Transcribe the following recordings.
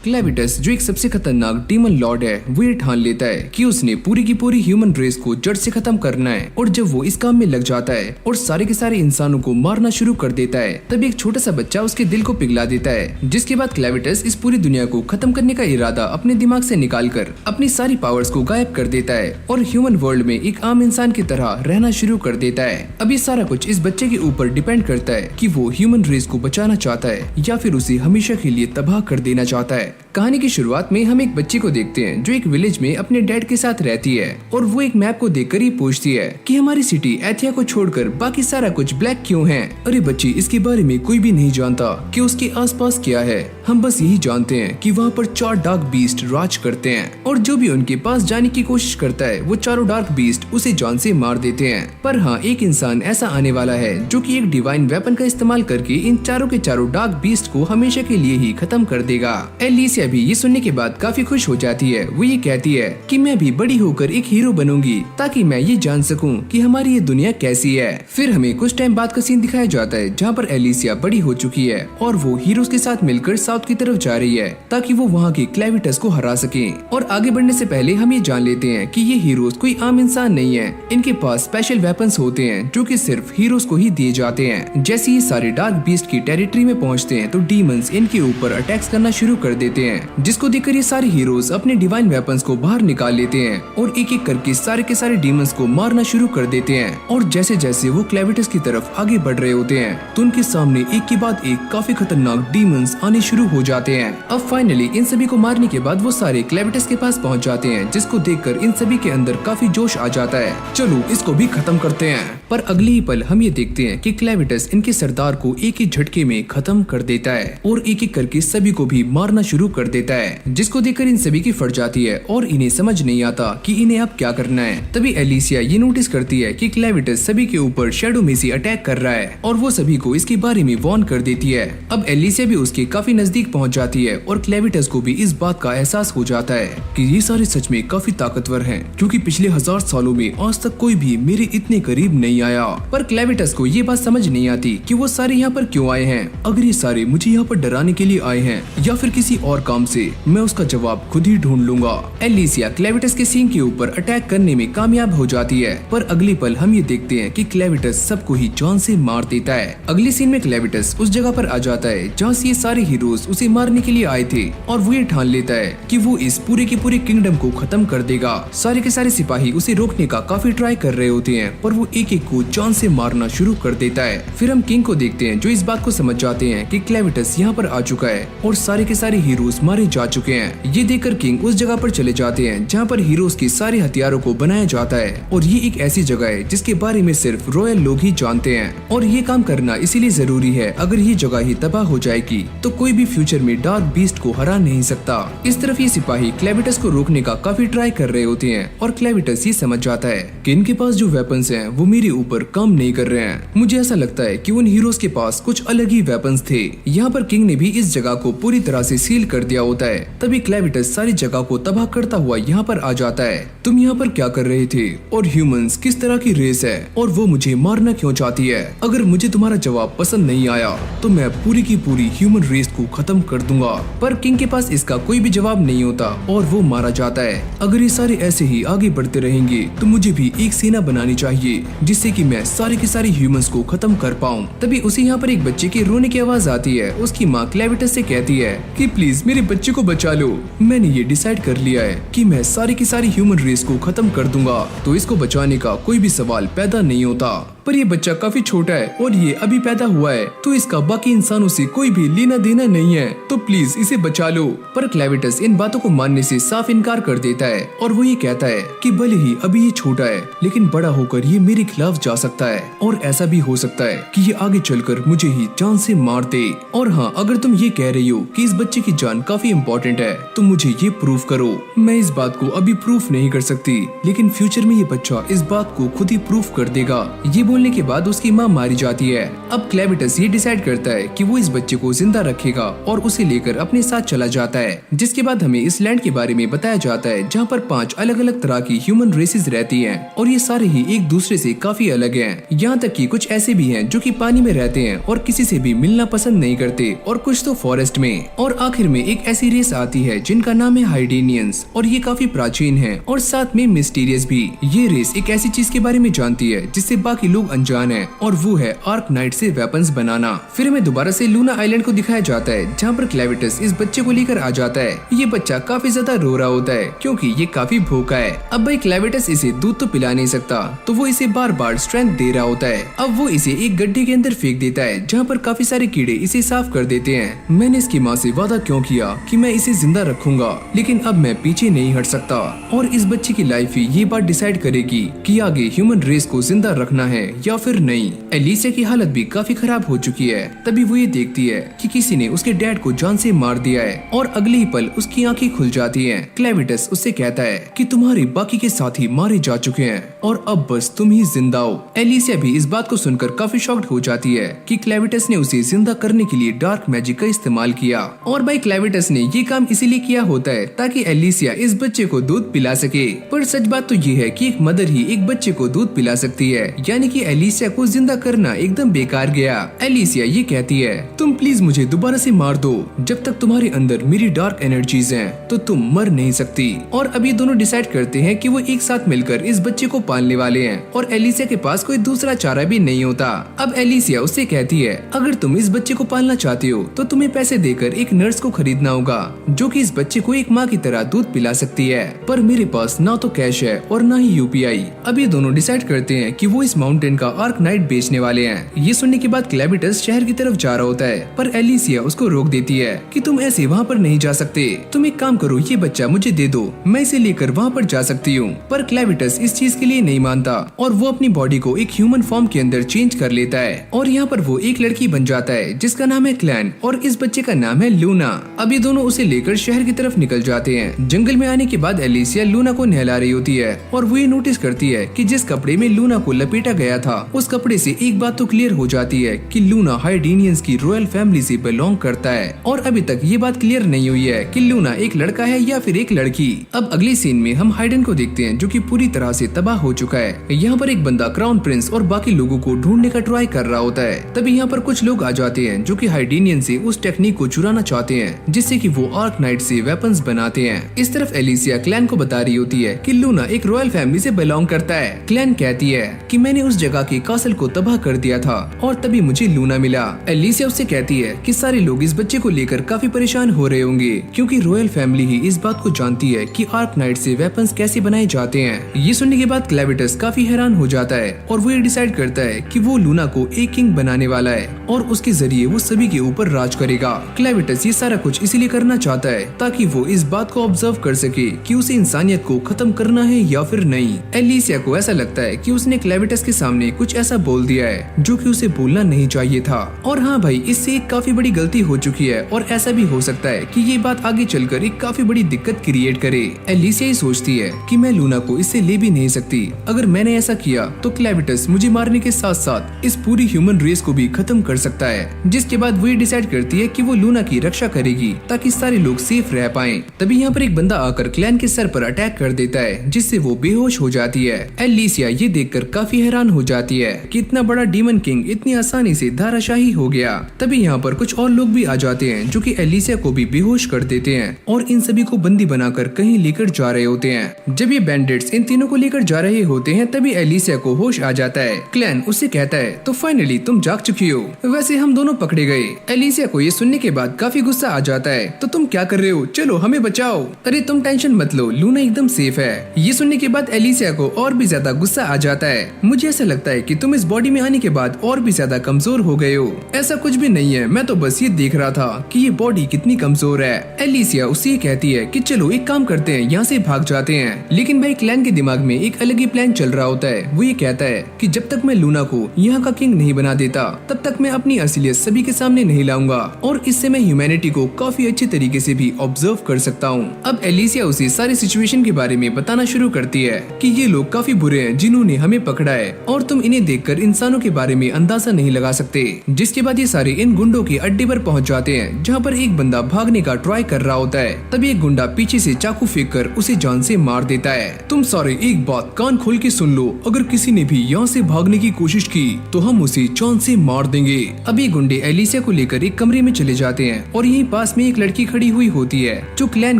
क्लेविटस जो एक सबसे खतरनाक डीमन लॉर्ड है, वो ये ठान लेता है कि उसने पूरी की पूरी ह्यूमन रेस को जड़ से खत्म करना है। और जब वो इस काम में लग जाता है और सारे के सारे इंसानों को मारना शुरू कर देता है, तब एक छोटा सा बच्चा उसके दिल को पिघला देता है। जिसके बाद क्लेविटस इस पूरी दुनिया को खत्म करने का इरादा अपने दिमाग से निकालकर अपनी सारी पावर्स को गायब कर देता है और ह्यूमन वर्ल्ड में एक आम इंसान की तरह रहना शुरू कर देता है। अब ये सारा कुछ इस बच्चे के ऊपर डिपेंड करता है कि वो ह्यूमन रेस को बचाना चाहता है या फिर उसे हमेशा के लिए तबाह कर देना चाहता है। कहानी की शुरुआत में हम एक बच्ची को देखते हैं जो एक विलेज में अपने डैड के साथ रहती है और वो एक मैप को देखकर ये पूछती है कि हमारी सिटी एथिया को छोड़कर बाकी सारा कुछ ब्लैक क्यों है। अरे बच्ची, इसके बारे में कोई भी नहीं जानता कि उसके आसपास क्या है। हम बस यही जानते हैं कि वहाँ पर 4 डार्क बीस्ट राज करते हैं और जो भी उनके पास जाने की कोशिश करता है वो चारों डार्क बीस्ट उसे जान से मार देते हैं। पर हाँ, एक इंसान ऐसा आने वाला है जो कि एक डिवाइन वेपन का इस्तेमाल करके इन चारों के चारों डार्क बीस्ट को हमेशा के लिए ही खत्म कर देगा। एलिसिया भी ये सुनने के बाद काफी खुश हो जाती है। वो ये कहती है कि मैं भी बड़ी होकर एक हीरो बनूंगी ताकि मैं ये जान सकूं कि हमारी ये दुनिया कैसी है। फिर हमें कुछ टाइम बाद का सीन दिखाया जाता है जहाँ पर एलिसिया बड़ी हो चुकी है और वो हीरोज के साथ मिलकर साउथ की तरफ जा रही है ताकि वो वहाँ के क्लेविटस को हरा सके। और आगे बढ़ने से पहले हम ये जान लेते हैं कि ये हीरोज कोई आम इंसान नहीं है। इनके पास स्पेशल वेपन्स होते हैं जो कि सिर्फ हीरोज को ही दिए जाते हैं। जैसे ये सारे डार्क बीस्ट की टेरिटरी में पहुँचते हैं तो डीमंस इनके ऊपर अटैक्स करना शुरू कर देते हैं, जिसको देखकर ये सारे हीरोज अपने डिवाइन वेपन्स को बाहर निकाल लेते हैं और एक एक करके सारे के सारे डीमंस को मारना शुरू कर देते हैं। और जैसे जैसे वो क्लेविटस की तरफ आगे बढ़ रहे होते हैं तो उनके सामने एक के बाद एक काफी खतरनाक डीमंस आने शुरू हो जाते हैं। अब फाइनली इन सभी को मारने के बाद वो सारे क्लेविटस के पास पहुंच जाते हैं, जिसको देखकर इन सभी के अंदर काफी जोश आ जाता है। चलो इसको भी खत्म करते हैं। पर अगले ही पल हम ये देखते हैं कि क्लेविटस इनके सरदार को एक ही झटके में खत्म कर देता है और एक एक करके सभी को भी मारना शुरू कर देता है, जिसको देखकर इन सभी की फट जाती है और इन्हें समझ नहीं आता कि इन्हें अब क्या करना है। तभी एलिसिया ये नोटिस करती है कि क्लेविटस सभी के ऊपर शैडो में से अटैक कर रहा है और वो सभी को इसके बारे में वार्न कर देती है। अब एलिसिया भी उसके काफी नजदीक पहुंच जाती है और क्लेविटस को भी इस बात का एहसास हो जाता है कि ये सारे सच में काफी ताकतवर हैं, क्योंकि पिछले 1000 सालों में आज तक कोई भी मेरे इतने करीब नहीं आया। पर क्लेविटस को ये बात समझ नहीं आती कि वो सारे यहाँ पर क्यों आए हैं। अगर ये सारे मुझे यहाँ पर डराने के लिए आए हैं या फिर किसी और काम से, मैं उसका जवाब खुद ही ढूंढ लूंगा। एलिसिया क्लेविटस के सींग के ऊपर अटैक करने में कामयाब हो जाती है, पर अगले पल हम ये देखते हैं कि क्लेविटस सबको ही जान से मार देता है। अगले सीन में क्लेविटस उस जगह पर आ जाता है जहाँ से ये सारे हीरोज उसे मारने के लिए आए थे और वो ये ठान लेता है कि वो इस पूरे के पूरे किंगडम को खत्म कर देगा। सारे के सारे सिपाही उसे रोकने का काफी ट्राई कर रहे होते हैं, पर वो एक एक को जान से मारना शुरू कर देता है। फिर हम किंग को देखते हैं जो इस बात को समझ जाते हैं कि क्लेविटस यहाँ पर आ चुका है और सारे के सारे हीरोज मारे जा चुके हैं। ये देखकर किंग उस जगह पर चले जाते हैं जहाँ पर हीरोज के सारे हथियारों को बनाया जाता है और ये एक ऐसी जगह है जिसके बारे में सिर्फ रॉयल लोग ही जानते हैं। और ये काम करना इसीलिए जरूरी है, अगर ये जगह ही तबाह हो जाएगी तो कोई भी फ्यूचर में डार्क बीस्ट को हरा नहीं सकता। इस तरफ ये सिपाही क्लेविटस को रोकने का काफी ट्राई कर रहे होते हैं और क्लेविटस ये समझ जाता है कि इनके पास जो वेपन्स हैं वो मेरे ऊपर काम नहीं कर रहे हैं। मुझे ऐसा लगता है कि उन हीरोज के पास कुछ अलग ही वेपन्स थे। यहाँ पर किंग ने भी इस जगह को पूरी तरह से सील कर दिया होता है। तभी क्लेविटस सारी जगह को तबाह करता हुआ यहाँ पर आ जाता है। तुम यहाँ पर क्या कर रहे थे और ह्यूमंस किस तरह की रेस है और वो मुझे मारना क्यों चाहती है? अगर मुझे तुम्हारा जवाब पसंद नहीं आया तो मैं पूरी की पूरी ह्यूमन रेस को खत्म कर दूंगा। पर किंग के पास इसका कोई भी जवाब नहीं होता और वो मारा जाता है। अगर ये सारे ऐसे ही आगे बढ़ते रहेंगे तो मुझे भी एक सेना बनानी चाहिए जिससे कि मैं सारे के सारे ह्यूमंस को खत्म कर पाऊं। तभी उसे यहाँ पर एक बच्चे की रोने की आवाज आती है। उसकी माँ क्लेविटस से कहती है कि प्लीज मेरे बच्चे को बचा लो। मैंने ये डिसाइड कर लिया है कि मैं सारी की सारी ह्यूमन रेस को खत्म कर दूंगा, तो इसको बचाने का कोई भी सवाल पैदा नहीं होता। पर ये बच्चा काफी छोटा है और ये अभी पैदा हुआ है, तो इसका बाकी इंसानों से कोई भी लेना देना नहीं है, तो प्लीज इसे बचा लो। पर क्लेविटस इन बातों को मानने से साफ इनकार कर देता है और वो ये कहता है कि भले ही अभी ये छोटा है लेकिन बड़ा होकर ये मेरे खिलाफ जा सकता है और ऐसा भी हो सकता है कि ये आगे चलकर मुझे ही जान से मार दे। और हाँ, अगर तुम ये कह रही हो कि इस बच्चे की जान काफी इम्पोर्टेंट है तो मुझे ये प्रूफ करो। मैं इस बात को अभी प्रूफ नहीं कर सकती, लेकिन फ्यूचर में ये बच्चा इस बात को खुद ही प्रूफ कर देगा। ये बोलने के बाद उसकी माँ मारी जाती है। अब क्लेविटस ये डिसाइड करता है कि वो इस बच्चे को जिंदा रखेगा और उसे लेकर अपने साथ चला जाता है। जिसके बाद हमें इस लैंड के बारे में बताया जाता है जहाँ पर 5 अलग अलग तरह की ह्यूमन रेसेस रहती हैं और ये सारे ही एक दूसरे से काफी अलग हैं। यहाँ तक कि कुछ ऐसे भी हैं जो कि पानी में रहते हैं और किसी से भी मिलना पसंद नहीं करते और कुछ तो फॉरेस्ट में। और आखिर में एक ऐसी रेस आती है जिनका नाम है हाइडेनियंस और ये काफी प्राचीन है और साथ में मिस्टीरियस भी। ये रेस एक ऐसी चीज के बारे में जानती है जिससे बाकी लोग अनजान है और वो है आर्कनाइट से वेपन्स बनाना। फिर हमें दोबारा से लूना आइलैंड को दिखाया जाता है जहाँ पर क्लेविटस इस बच्चे को लेकर आ जाता है। ये बच्चा काफी ज्यादा रो रहा होता है क्योंकि ये काफी भूखा है। अब भाई क्लेविटस इसे दूध तो पिला नहीं सकता तो वो इसे बार बार स्ट्रेंथ दे रहा होता है। अब वो इसे एक गड्ढे के अंदर फेंक देता है जहाँ पर काफी सारे कीड़े इसे साफ कर देते हैं। मैंने इसकी माँ से वादा क्यों किया कि मैं इसे जिंदा रखूंगा, लेकिन अब मैं पीछे नहीं हट सकता और इस बच्चे की लाइफ ही ये बात डिसाइड करेगी कि आगे ह्यूमन रेस को जिंदा रखना है या फिर नहीं। एलिसिया की हालत भी काफी खराब हो चुकी है। तभी वो ये देखती है कि किसी ने उसके डैड को जान से मार दिया है और अगले ही पल उसकी आंखें खुल जाती हैं। क्लेविटस उससे कहता है कि तुम्हारे बाकी के साथी मारे जा चुके हैं और अब बस तुम ही जिंदा हो। एलिसिया भी इस बात को सुनकर काफी शॉक्ड हो जाती है कि क्लेविटस ने उसे जिंदा करने के लिए डार्क मैजिक का इस्तेमाल किया और भाई क्लेविटस ने ये काम इसीलिए किया होता है ताकि एलिसिया इस बच्चे को दूध पिला सके। पर सच बात तो ये है कि एक मदर ही एक बच्चे को दूध पिला सकती है, यानी कि एलिसिया को जिंदा करना एकदम बेकार गया। एलिसिया ये कहती है तुम प्लीज मुझे दोबारा से मार दो, जब तक तुम्हारे अंदर मेरी डार्क एनर्जीज हैं तो तुम मर नहीं सकती। और अब ये दोनों डिसाइड करते हैं कि वो एक साथ मिलकर इस बच्चे को पालने वाले हैं और एलिसिया के पास कोई दूसरा चारा भी नहीं होता। अब एलिसिया उससे कहती है अगर तुम इस बच्चे को पालना चाहते हो तो तुम्हें पैसे देकर एक नर्स को खरीदना होगा जो कि इस बच्चे को एक माँ की तरह दूध पिला सकती है, पर मेरे पास ना तो कैश है और ना ही यूपीआई। अब ये दोनों डिसाइड करते हैं कि वो इस माउंटेन का आर्कनाइट बेचने वाले हैं। ये सुनने के बाद क्लेविटस शहर की तरफ जा रहा होता है पर एलिसिया उसको रोक देती है कि तुम ऐसे वहाँ पर नहीं जा सकते, तुम एक काम करो ये बच्चा मुझे दे दो, मैं इसे लेकर वहाँ पर जा सकती हूँ। पर क्लेविटस इस चीज के लिए नहीं मानता और वो अपनी बॉडी को एक ह्यूमन फॉर्म के अंदर चेंज कर लेता है और यहाँ पर वो एक लड़की बन जाता है जिसका नाम है क्लैन और इस बच्चे का नाम है लूना। अब ये दोनों उसे लेकर शहर की तरफ निकल जाते हैं। जंगल में आने के बाद एलिसिया लूना को नहला रही होती है और वो ये नोटिस करती है कि जिस कपड़े में लूना को लपेटा गया था उस कपड़े से एक बात तो क्लियर हो जाती है कि लूना हाइडेनियंस की रॉयल फैमिली से बिलोंग करता है और अभी तक ये बात क्लियर नहीं हुई है कि लूना एक लड़का है या फिर एक लड़की। अब अगली सीन में हम हाइडन को देखते हैं जो कि पूरी तरह से तबाह हो चुका है। यहाँ पर एक बंदा क्राउन प्रिंस और बाकी लोगों को ढूंढने का ट्राई कर रहा होता है। तभी यहाँ पर कुछ लोग आ जाते हैं जो कि हाइडेनियन से उस टेक्निक को चुराना चाहते हैं जिससे कि वो आर्कनाइट से वेपन्स बनाते हैं। इस तरफ एलिसिया क्लैन को बता रही होती है कि लूना एक रॉयल फैमिली से बिलोंग करता है। क्लैन कहती है कि मैंने उस जगह के कासल को तबाह कर दिया था और तभी मुझे लूना मिला। एलिसिया उससे कहती है कि सारे लोग इस बच्चे को लेकर काफी परेशान हो रहे होंगे क्योंकि रॉयल फैमिली ही इस बात को जानती है कि आर्कनाइट से वेपन्स कैसे बनाए जाते हैं। ये सुनने के बाद क्लेविटस काफी हैरान हो जाता है और वो ये डिसाइड करता है कि वो लूना को एक किंग बनाने वाला है और उसके जरिए वो सभी के ऊपर राज करेगा। क्लेविटस ये सारा कुछ इसीलिए करना चाहता है ताकि वो इस बात को ऑब्जर्व कर सके कि उसे इंसानियत को खत्म करना है या फिर नहीं। एलिसिया को ऐसा लगता है कि उसने क्लेविटस के सामने कुछ ऐसा बोल दिया है जो कि उसे बोलना नहीं चाहिए था और हाँ भाई इससे एक काफी बड़ी गलती हो चुकी है और ऐसा भी हो सकता है कि ये बात आगे चलकर एक काफी बड़ी दिक्कत क्रिएट करे। एलिसिया ही सोचती है कि मैं लूना को इससे ले भी नहीं सकती, अगर मैंने ऐसा किया तो क्लेविटस मुझे मारने के साथ साथ इस पूरी ह्यूमन रेस को भी खत्म कर सकता है। जिसके बाद वो डिसाइड करती है कि वो लूना की रक्षा करेगी ताकि सारे लोग सेफ रह पाएं। तभी यहाँ पर एक बंदा आकर क्लैन के सर पर अटैक कर देता है जिससे वो बेहोश हो जाती है। एलिसिया ये देखकर काफी हैरान हो जाती है कि इतना बड़ा डीमन किंग इतनी आसानी से धाराशाही हो गया। तभी यहाँ पर कुछ और लोग भी आ जाते हैं जो कि एलिसिया को भी बेहोश कर देते हैं और इन सभी को बंदी बनाकर कहीं लेकर जा रहे होते हैं। जब ये बैंडिट्स इन तीनों को लेकर जा रहे होते हैं तभी एलिसिया को होश आ जाता है। क्लैन उससे कहता है तो फाइनली तुम जाग चुकी हो, वैसे हम दोनों पकड़े गए। एलिसिया को ये सुनने के बाद काफी गुस्सा आ जाता है, तो तुम क्या कर रहे हो, चलो हमें बचाओ। अरे तुम टेंशन मत लो, लूना एकदम सेफ है। ये सुनने के बाद एलिसिया को और भी ज्यादा गुस्सा आ जाता है। मुझे ऐसा लगता है कि तुम इस बॉडी में आने के बाद और भी ज्यादा कमजोर हो गए हो। ऐसा कुछ भी नहीं है, मैं तो बस ये देख रहा था कि ये बॉडी कितनी कमजोर है। एलिसिया उससे कहती है कि चलो एक काम करते हैं, यहाँ से भाग जाते हैं। लेकिन भाई क्लैन के दिमाग में एक अलग ही प्लान चल रहा होता है। वो ये कहता है कि जब तक मैं लूना को यहाँ का किंग नहीं बना देता तब तक मैं अपनी असलियत सभी के सामने नहीं लाऊंगा और इससे मैं ह्यूमैनिटी को काफी अच्छे तरीके से भी ऑब्जर्व कर सकता हूँ। अब एलिसिया उसे सारी सिचुएशन के बारे में बताना शुरू करती है कि ये लोग काफी बुरे हैं जिन्होंने हमें पकड़ा है और और तुम इन्हें देखकर इंसानों के बारे में अंदाजा नहीं लगा सकते। जिसके बाद ये सारे इन गुंडों के अड्डे पर पहुंच जाते हैं, जहाँ पर एक बंदा भागने का ट्राई कर रहा होता है। तभी एक गुंडा पीछे से चाकू फेंक कर उसे जान से मार देता है। तुम सारे एक बात कान खोल के सुन लो, अगर किसी ने भी यहाँ से भागने की कोशिश की तो हम उसे जान से मार देंगे। अब ये गुंडे एलिसिया को लेकर एक कमरे में चले जाते हैं और यहीं पास में एक लड़की खड़ी हुई होती है जो क्लैन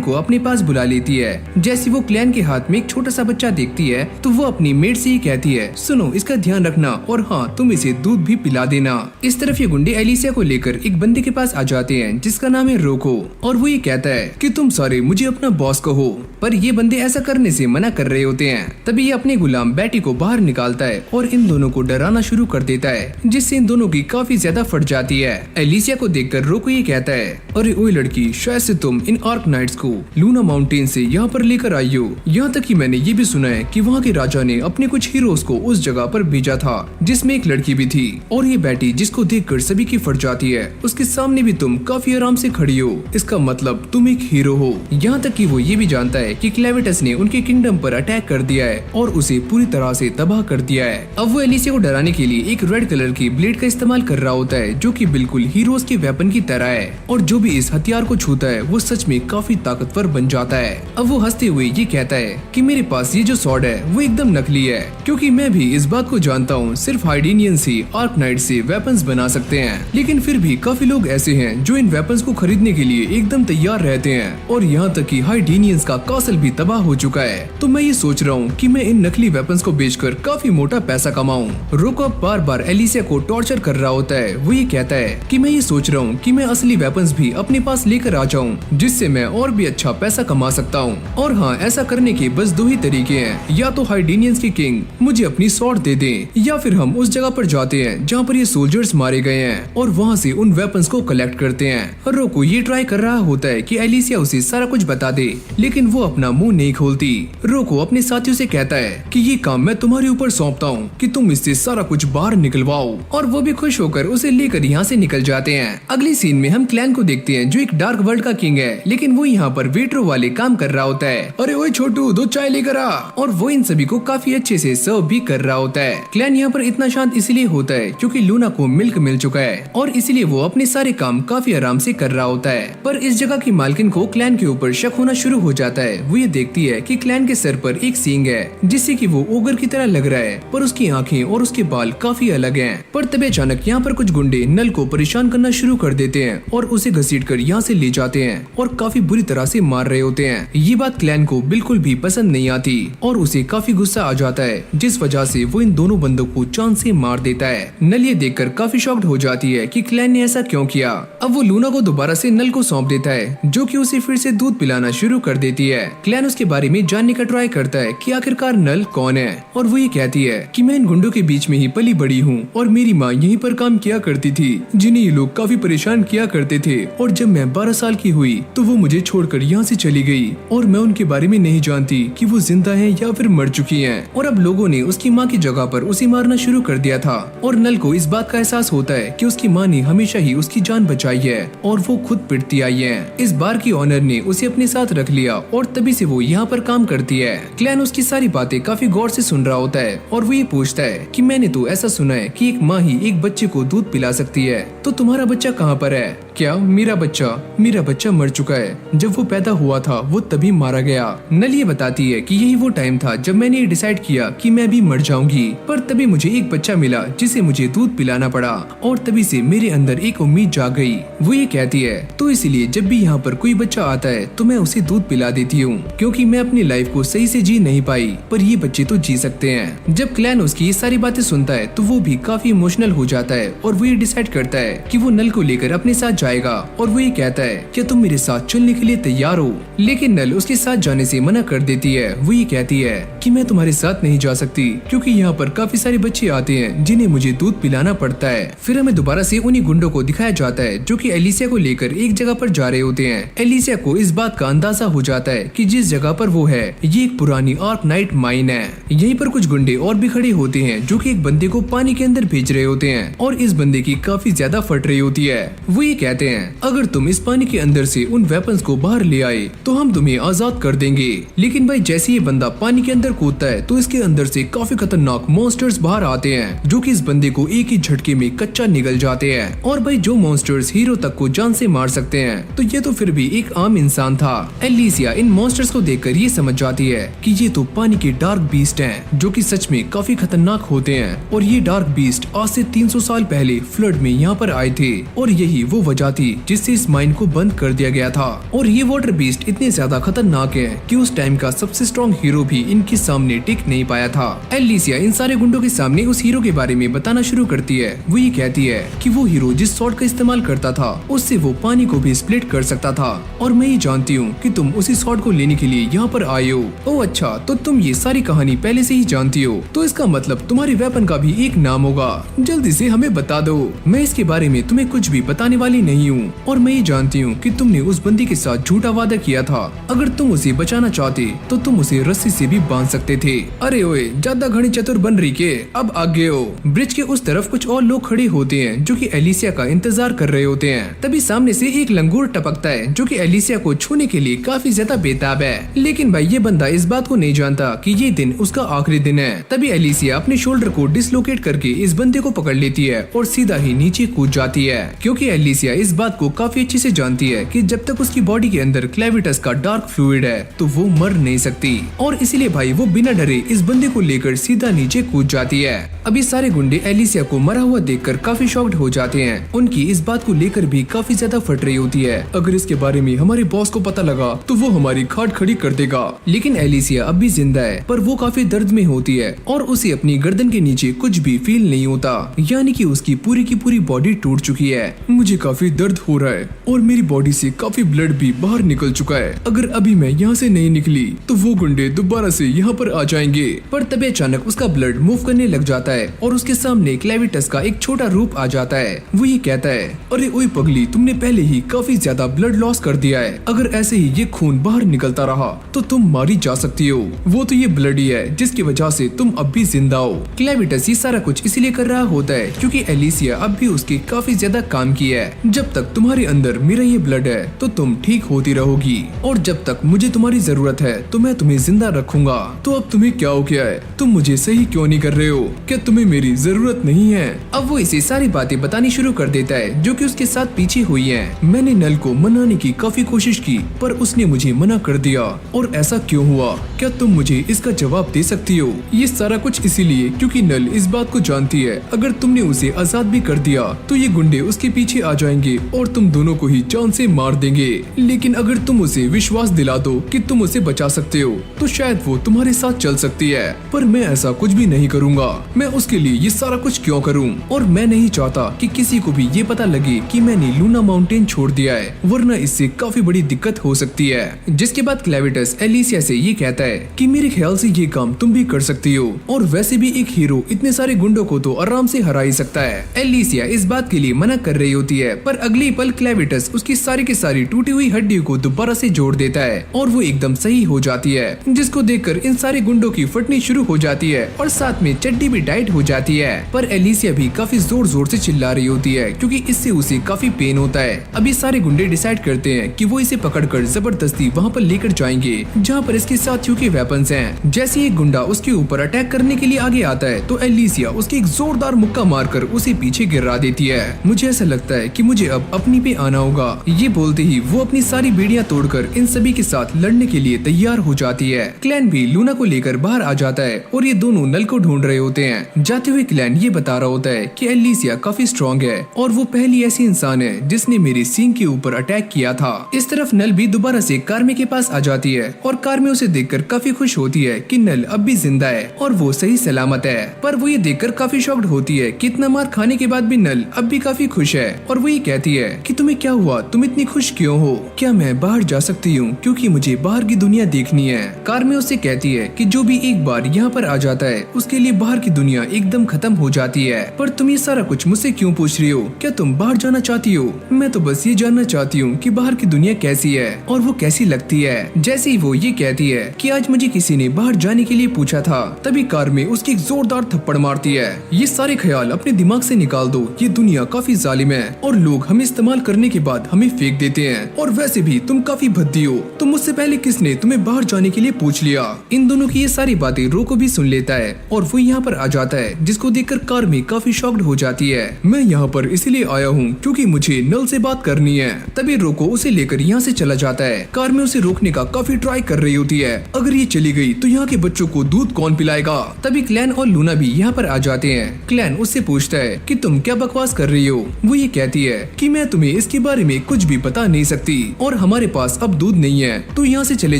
को अपने पास बुला लेती है। जैसे वो क्लैन के हाथ में एक छोटा सा बच्चा देखती है तो वो अपनी मेड से ही कहती है, सुनो इसका ध्यान रखना और हाँ तुम इसे दूध भी पिला देना। इस तरफ ये गुंडे एलिसिया को लेकर एक बंदे के पास आ जाते हैं जिसका नाम है रोको और वो ये कहता है कि तुम सारे मुझे अपना बॉस कहो, पर ये बंदे ऐसा करने से मना कर रहे होते हैं। तभी ये अपने गुलाम बैटी को बाहर निकालता है और इन दोनों को डराना शुरू कर देता है, जिससे इन दोनों की काफी ज्यादा फट जाती है। एलिसिया को देखकर रोको ये कहता है, अरे ओए लड़की, शायद से तुम इन आर्क नाइट्स को लूना माउंटेन से यहाँ पर लेकर आई हो। यहाँ तक कि मैंने ये भी सुना है कि वहाँ के राजा ने अपने कुछ हीरोज को उस जगह पर भेजा था जिसमें एक लड़की भी थी। और ये बैटी जिसको देखकर सभी की फट जाती है, उसके सामने भी तुम काफी आराम से खड़ी हो, इसका मतलब तुम एक हीरो हो। यहाँ तक कि वो ये भी जानता है कि क्लेविटस ने उनके किंगडम पर अटैक कर दिया है और उसे पूरी तरह से तबाह कर दिया है। अब वो एलिसिया को डराने के लिए एक रेड कलर की ब्लेड का इस्तेमाल कर रहा होता है जो कि बिल्कुल हीरोज के वेपन की तरह है, और जो भी इस हथियार को छूता है वो सच में काफी ताकतवर बन जाता है। अब वो हंसते हुए ये कहता है कि मेरे पास ये जो स्वॉर्ड है वो एकदम नकली है, क्योंकि मैं भी इस बात को जानता हूँ सिर्फ हाइडेनियंस ही आर्क नाइट से वेपन्स बना सकते हैं, लेकिन फिर भी काफी लोग ऐसे हैं जो इन वेपन्स को खरीदने के लिए एकदम तैयार रहते हैं, और यहाँ तक कि हाइडेनियंस का कासल भी तबाह हो चुका है। तो मैं ये सोच रहा हूँ कि मैं इन नकली वेपन्स को बेचकर काफी मोटा पैसा कमाऊं। रोको बार बार एलिसिया को टॉर्चर कर रहा होता है। वो ये कहता है कि मैं ये सोच रहा हूँ कि मैं असली वेपन्स भी अपने पास लेकर आ जाऊँ, जिससे मैं और भी अच्छा पैसा कमा सकता हूँ। और हाँ, ऐसा करने के बस दो ही तरीके हैं, या तो हाइडेनियंस के किंग मुझे अपनी स्वॉर्ड दे दें, या फिर हम उस जगह पर जाते हैं जहाँ पर ये सोल्जर्स मारे गए हैं और वहाँ से उन वेपन्स को कलेक्ट करते हैं। रोको ये ट्राई कर रहा होता है कि एलिसिया उसे सारा कुछ बता दे, लेकिन वो अपना मुंह नहीं खोलती। रोको अपने साथियों से कहता है कि ये काम मैं तुम्हारे ऊपर सौंपता हूँ कि तुम इससे सारा कुछ बाहर निकलवाओ, और वो भी खुश होकर उसे लेकर यहाँ से निकल जाते हैं। अगली सीन में हम क्लैन को देखते हैं जो एक डार्क वर्ल्ड का किंग है, लेकिन वो यहाँ पर वेटरों वाले काम कर रहा होता है। अरे ओए छोटू, दो चाय लेकर आ, और वो इन सभी को काफी अच्छे से सर्व भी कर रहा होता है। क्लैन यहाँ पर इतना शांत इसलिए होता है क्योंकि लूना को मिल्क मिल चुका है और इसलिए वो अपने सारे काम काफी आराम से कर रहा होता है। पर इस जगह की मालकिन को क्लैन के ऊपर शक होना शुरू हो जाता है। वो ये देखती है कि क्लैन के सर पर एक सींग है जिससे कि वो ओगर की तरह लग रहा है, पर उसकी आंखें और उसके बाल काफी अलग हैं। पर तभी अचानक यहाँ पर कुछ गुंडे नल को परेशान करना शुरू कर देते हैं और उसे घसीटकर यहाँ से ले जाते हैं और काफी बुरी तरह से मार रहे होते हैं। ये बात क्लैन को बिल्कुल भी पसंद नहीं आती और उसे काफी गुस्सा आ जाता है, जिस वजह से वो इन दोनों बंदों को चांद से मार देता है। नल ये देखकर काफी शॉक्ड हो जाती है कि क्लैन ने ऐसा क्यों किया। अब वो लूना को दोबारा से नल को सौंप देता है, जो कि उसे फिर से दूध पिलाना शुरू कर देती है। क्लैन उसके बारे में जानने का ट्राई करता है कि आखिरकार नल कौन है, और वो ये कहती है कि मैं इन गुंडों के बीच में ही पली बड़ी हूँ और मेरी माँ यहीं पर काम किया करती थी, जिन्हें ये लोग काफी परेशान किया करते थे, और जब मैं 12 साल की हुई तो वो मुझे छोड़कर यहाँ से चली गई और मैं उनके बारे में नहीं जानती कि वो जिंदा हैं या फिर मर चुकी हैं। और अब लोगों ने उसकी माँ की जगह पर उसे मारना शुरू कर दिया था, और नल को इस बात का एहसास होता है कि उसकी माँ ने हमेशा ही उसकी जान बचाई है और वो खुद पिटती आई है। इस बार की ऑनर ने उसे अपने साथ रख लिया और तभी से वो यहाँ पर काम करती है। क्लैन उसकी सारी बातें काफी गौर से सुन रहा होता है और वो ये पूछता है कि मैंने तो ऐसा सुना है कि एक माँ ही एक बच्चे को दूध पिला सकती है, तो तुम्हारा बच्चा कहाँ पर है? क्या मेरा बच्चा मर चुका है। जब वो पैदा हुआ था वो तभी मारा गया। नल ये बताती है कि यही वो टाइम था जब मैंने ये डिसाइड किया कि मैं भी मर जाऊंगी, पर तभी मुझे एक बच्चा मिला जिसे मुझे दूध पिलाना पड़ा और तभी से मेरे अंदर एक उम्मीद जाग गई। वो ये कहती है तो इसलिए जब भी यहाँ पर कोई बच्चा आता है तो मैं उसे दूध पिला देती हूँ, क्योंकि मैं अपनी लाइफ को सही से जी नहीं पाई, पर ये बच्चे तो जी सकते हैं। जब क्लैन उसकी ये सारी बातें सुनता है तो वो भी काफी इमोशनल हो जाता है और वो ये डिसाइड करता है कि वो नल को लेकर अपने साथ जाएगा, और वो ये कहता है क्या तुम मेरे साथ चलने के लिए तैयार हो? लेकिन नल उसके साथ जाने से मना कर देती है। वो ये कहती है कि मैं तुम्हारे साथ नहीं जा सकती, क्योंकि यहाँ पर काफी सारे बच्चे आते हैं जिन्हें मुझे दूध पिलाना पड़ता है। फिर हमें दोबारा से उन्हीं गुंडों को दिखाया जाता है जो कि एलिसिया को लेकर एक जगह पर जा रहे होते हैं। एलिसिया को इस बात का अंदाजा हो जाता है कि जिस जगह पर वो है ये एक पुरानी आर्क नाइट माइन है। यहीं पर कुछ गुंडे और भी खड़े होते हैं जो कि एक बंदे को पानी के अंदर भेज रहे होते हैं और इस बंदे की काफी ज्यादा फट रही होती है। वो ये कहते हैं अगर तुम इस पानी के अंदर से उन वेपन्स को बाहर ले आए तो हम तुम्हें आजाद कर देंगे। लेकिन भाई जैसे ये बंदा पानी के अंदर कूदता है तो इसके अंदर से काफी खतरनाक मॉन्स्टर्स बाहर आते हैं जो कि इस बंदे को एक ही झटके में कच्चा निगल जाते हैं। और भाई जो मॉन्स्टर्स हीरो तक को जान से मार सकते हैं तो ये तो फिर भी एक आम इंसान था। एलिसिया इन मॉन्स्टर्स को देखकर ये समझ जाती है कि ये तो पानी के डार्क बीस्ट हैं जो कि सच में काफी खतरनाक होते हैं। और ये डार्क बीस्ट आज से 300 साल पहले फ्लड में यहाँ पर आए थे और यही वो वजह थी जिससे इस माइन को बंद कर दिया गया था। और ये वाटर बीस्ट इतने ज्यादा खतरनाक है कि उस टाइम का सबसे स्ट्रॉन्ग हीरो भी इनके सामने टिक नहीं पाया था। एलिसिया इन सारे गुंडों के सामने उस हीरो के बारे में बताना शुरू करती है। वो ये कहती है कि वो हीरो जिस शॉट का इस्तेमाल करता था उससे वो पानी को भी स्प्लिट कर सकता था और मैं ये जानती हूँ कि तुम उसी शॉट को लेने के लिए यहाँ पर आए हो। ओह अच्छा, तो तुम ये सारी कहानी पहले से ही जानती हो, तो इसका मतलब तुम्हारे वेपन का भी एक नाम होगा। जल्दी से हमें बता दो, मैं इसके बारे में तुम्हें कुछ भी बताने वाली नहीं हूँ। और मैं ये जानती हूँ कि तुमने उस बंदी के साथ झूठा वादा किया था। अगर तुम उसे बचाना चाहते तो तुम उसे रस्सी से भी बांध सकते थे। अरे ओए, ज्यादा घड़ी चतुर बन रही के अब आगे हो। ब्रिज के उस तरफ कुछ और लोग खड़े होते हैं जो कि एलिसिया का इंतजार कर रहे होते हैं। तभी सामने से एक लंगूर टपकता है जो कि एलिसिया को छूने के लिए काफी ज्यादा बेताब है। लेकिन भाई ये बंदा इस बात को नहीं जानता कि ये दिन उसका आखिरी दिन है। तभी एलिसिया अपने शोल्डर को डिसलोकेट करके इस बंदे को पकड़ लेती है और सीधा ही नीचे कूद जाती है, क्योंकि एलिसिया इस बात को काफी अच्छे से जानती है कि जब तक उसकी बॉडी के अंदर क्लेविटस का डार्क फ्लूइड है तो वो मर नहीं सकती। और इसीलिए भाई वो बिना डरे इस बंदे को लेकर सीधा नीचे कूद जाती है। अभी सारे गुंडे एलिसिया को मरा हुआ देखकर काफी शॉक्ड हो जाते हैं। उनकी इस बात को लेकर भी काफी ज्यादा फट रही होती है। अगर इसके बारे में हमारे बॉस को पता लगा तो वो हमारी खाट खड़ी कर देगा। लेकिन एलिसिया अब भी जिंदा है, पर वो काफी दर्द में होती है और उसे अपनी गर्दन के नीचे कुछ भी फील नहीं होता, यानी कि उसकी पूरी की पूरी बॉडी टूट चुकी है। मुझे काफी दर्द हो रहा है और मेरी बॉडी से काफी ब्लड भी बाहर निकल चुका है। अगर अभी मैं यहाँ से नहीं निकली तो वो गुंडे दोबारा से यहाँ पर आ जाएंगे। पर तभी अचानक उसका ब्लड मूव करने लग जाता है और उसके सामने क्लेविटस का एक छोटा रूप आ जाता है। वो ये कहता है, अरे ओए पगली, तुमने पहले ही काफी ज्यादा ब्लड लॉस कर दिया है। अगर ऐसे ही ये खून बाहर निकलता रहा तो तुम मारी जा सकती हो। वो तो ये ब्लड ही है जिसकी वजह से तुम अब भी जिंदा हो। क्लेविटस ये सारा कुछ इसलिए कर रहा होता है क्योंकि एलिसिया अब भी उसके काफी ज्यादा काम की है। जब तक तुम्हारे अंदर मेरा ये ब्लड है तो तुम ठीक होती रहोगी और जब तक मुझे तुम्हारी जरूरत है तो मैं तुम्हें जिंदा रखूंगा। तो अब तुम्हें क्या हो गया है? तुम मुझे सही क्यों नहीं कर रहे हो? क्या तुम्हें मेरी जरूरत नहीं है? अब वो इसे सारी बातें बतानी शुरू कर देता है जो कि उसके साथ पीछे हुई हैं। मैंने नल को मनाने की काफी कोशिश की पर उसने मुझे मना कर दिया। और ऐसा क्यों हुआ? क्या तुम मुझे इसका जवाब दे सकती हो? ये सारा कुछ इसीलिए क्योंकि नल इस बात को जानती है अगर तुमने उसे आजाद भी कर दिया तो ये गुंडे उसके पीछे आ जाएंगे और तुम दोनों को ही जान से मार देंगे। लेकिन अगर तुम उसे विश्वास दिला दो कि तुम उसे बचा सकते हो तो शायद वो तुम्हारे साथ चल सकती है। पर मैं ऐसा कुछ भी नहीं करूँगा। मैं उसके लिए ये सारा कुछ क्यों करूँ? और मैं नहीं चाहता कि किसी को भी ये पता लगे कि मैंने लूना माउंटेन छोड़ दिया है, वरना इससे काफी बड़ी दिक्कत हो सकती है। जिसके बाद क्लेविटस एलिसिया से ये कहता है कि मेरे ख्याल से ये काम तुम भी कर सकती हो और वैसे भी एक हीरो इतने सारे गुंडों को तो आराम से हरा ही सकता है। एलिसिया इस बात के लिए मना कर रही होती है पर अगली पल क्लेविटस उसकी सारी की सारी टूटी हुई हड्डियों को दोबारा से जोड़ देता है और वो एकदम सही हो जाती है, जिसको देखकर इन सारे गुंडों की फटनी शुरू हो जाती है और साथ में चड्डी भी टाइट हो जाती है। पर एलिसिया भी काफी जोर जोर से चिल्ला रही होती है क्योंकि इससे उसे काफी पेन होता है। अभी सारे गुंडे डिसाइड करते हैं कि वो इसे पकड़कर जबरदस्ती वहाँ पर लेकर जाएंगे जहाँ पर इसके साथियों के वेपन्स हैं। जैसे एक गुंडा उसके ऊपर अटैक करने के लिए आगे आता है तो एलिसिया उसके एक जोरदार मुक्का मारकर उसे पीछे गिरा देती है। मुझे ऐसा लगता है कि मुझे अब अपनी पे आना होगा। ये बोलते ही वो अपनी सारी बेड़ियां तोड़कर इन सभी के साथ लड़ने के लिए तैयार हो जाती है। क्लैन भी लूना को लेकर बाहर आ जाता है और ये दोनों नल को ढूंढ रहे होते हैं। जाते हुए क्लैन ये बता रहा होता है कि एलिसिया काफी स्ट्रॉन्ग है और वो पहली ऐसी इंसान है जिसने मेरी सींग के ऊपर अटैक किया था। इस तरफ नल भी दोबारा से कार्मे के पास आ जाती है और कार्मे उसे देखकर काफी खुश होती है कि नल अब भी जिंदा है और वो सही सलामत है। पर वो ये देखकर काफी शॉक्ड होती है कि इतना मार खाने के बाद भी नल अब भी काफी खुश है और वो ये कहती है कि तुम्हें क्या हुआ, तुम इतनी खुश क्यों हो? क्या मैं बाहर जा सकती हूँ क्योंकि मुझे बाहर की दुनिया देखनी है। कार्मे उससे कहती है कि जो भी एक बार यहाँ पर आ जाता है उसके लिए बाहर की दुनिया एकदम खत्म हो जाती है। पर तुम ये सारा कुछ मुझसे क्यों पूछ रही हो? क्या तुम बाहर जाना चाहती हो? मैं तो बस ये जानना चाहती हूँ कि बाहर की दुनिया कैसी है और वो कैसी लगती है। जैसे ही वो ये कहती है कि आज मुझे किसी ने बाहर जाने के लिए पूछा था, तभी कार्मे उसकी एक जोरदार थप्पड़ मारती है। ये सारे ख्याल अपने दिमाग से निकाल दो। ये दुनिया काफी जालिम है और लोग हमें इस्तेमाल करने के बाद हमें फेंक देते हैं। और वैसे भी तुम काफी भद्दी हो, तो मुझसे पहले किसने तुम्हें बाहर जाने के लिए पूछ लिया? इन दोनों की ये सारी बातें रोको भी सुन लेता है और वो यहाँ पर आ जाता है, जिसको देखकर कार्मी काफी शॉक्ड हो जाती है। मैं यहाँ पर इसलिए आया हूँ क्योंकि मुझे नल से बात करनी है। तभी रोको उसे लेकर यहाँ से चला जाता है। कार्मी उसे रोकने का काफी ट्राई कर रही होती है। अगर ये चली गई तो यहाँ के बच्चों को दूध कौन पिलाएगा। तभी क्लैन और लूना भी यहाँ पर आ जाते हैं। क्लैन उससे पूछता है कि तुम क्या बकवास कर रही हो। वो ये कहती है कि मैं तुम्हें इसके बारे में कुछ भी बता नहीं सकती और हमारे पास अब दूध नहीं है, तो यहाँ से चले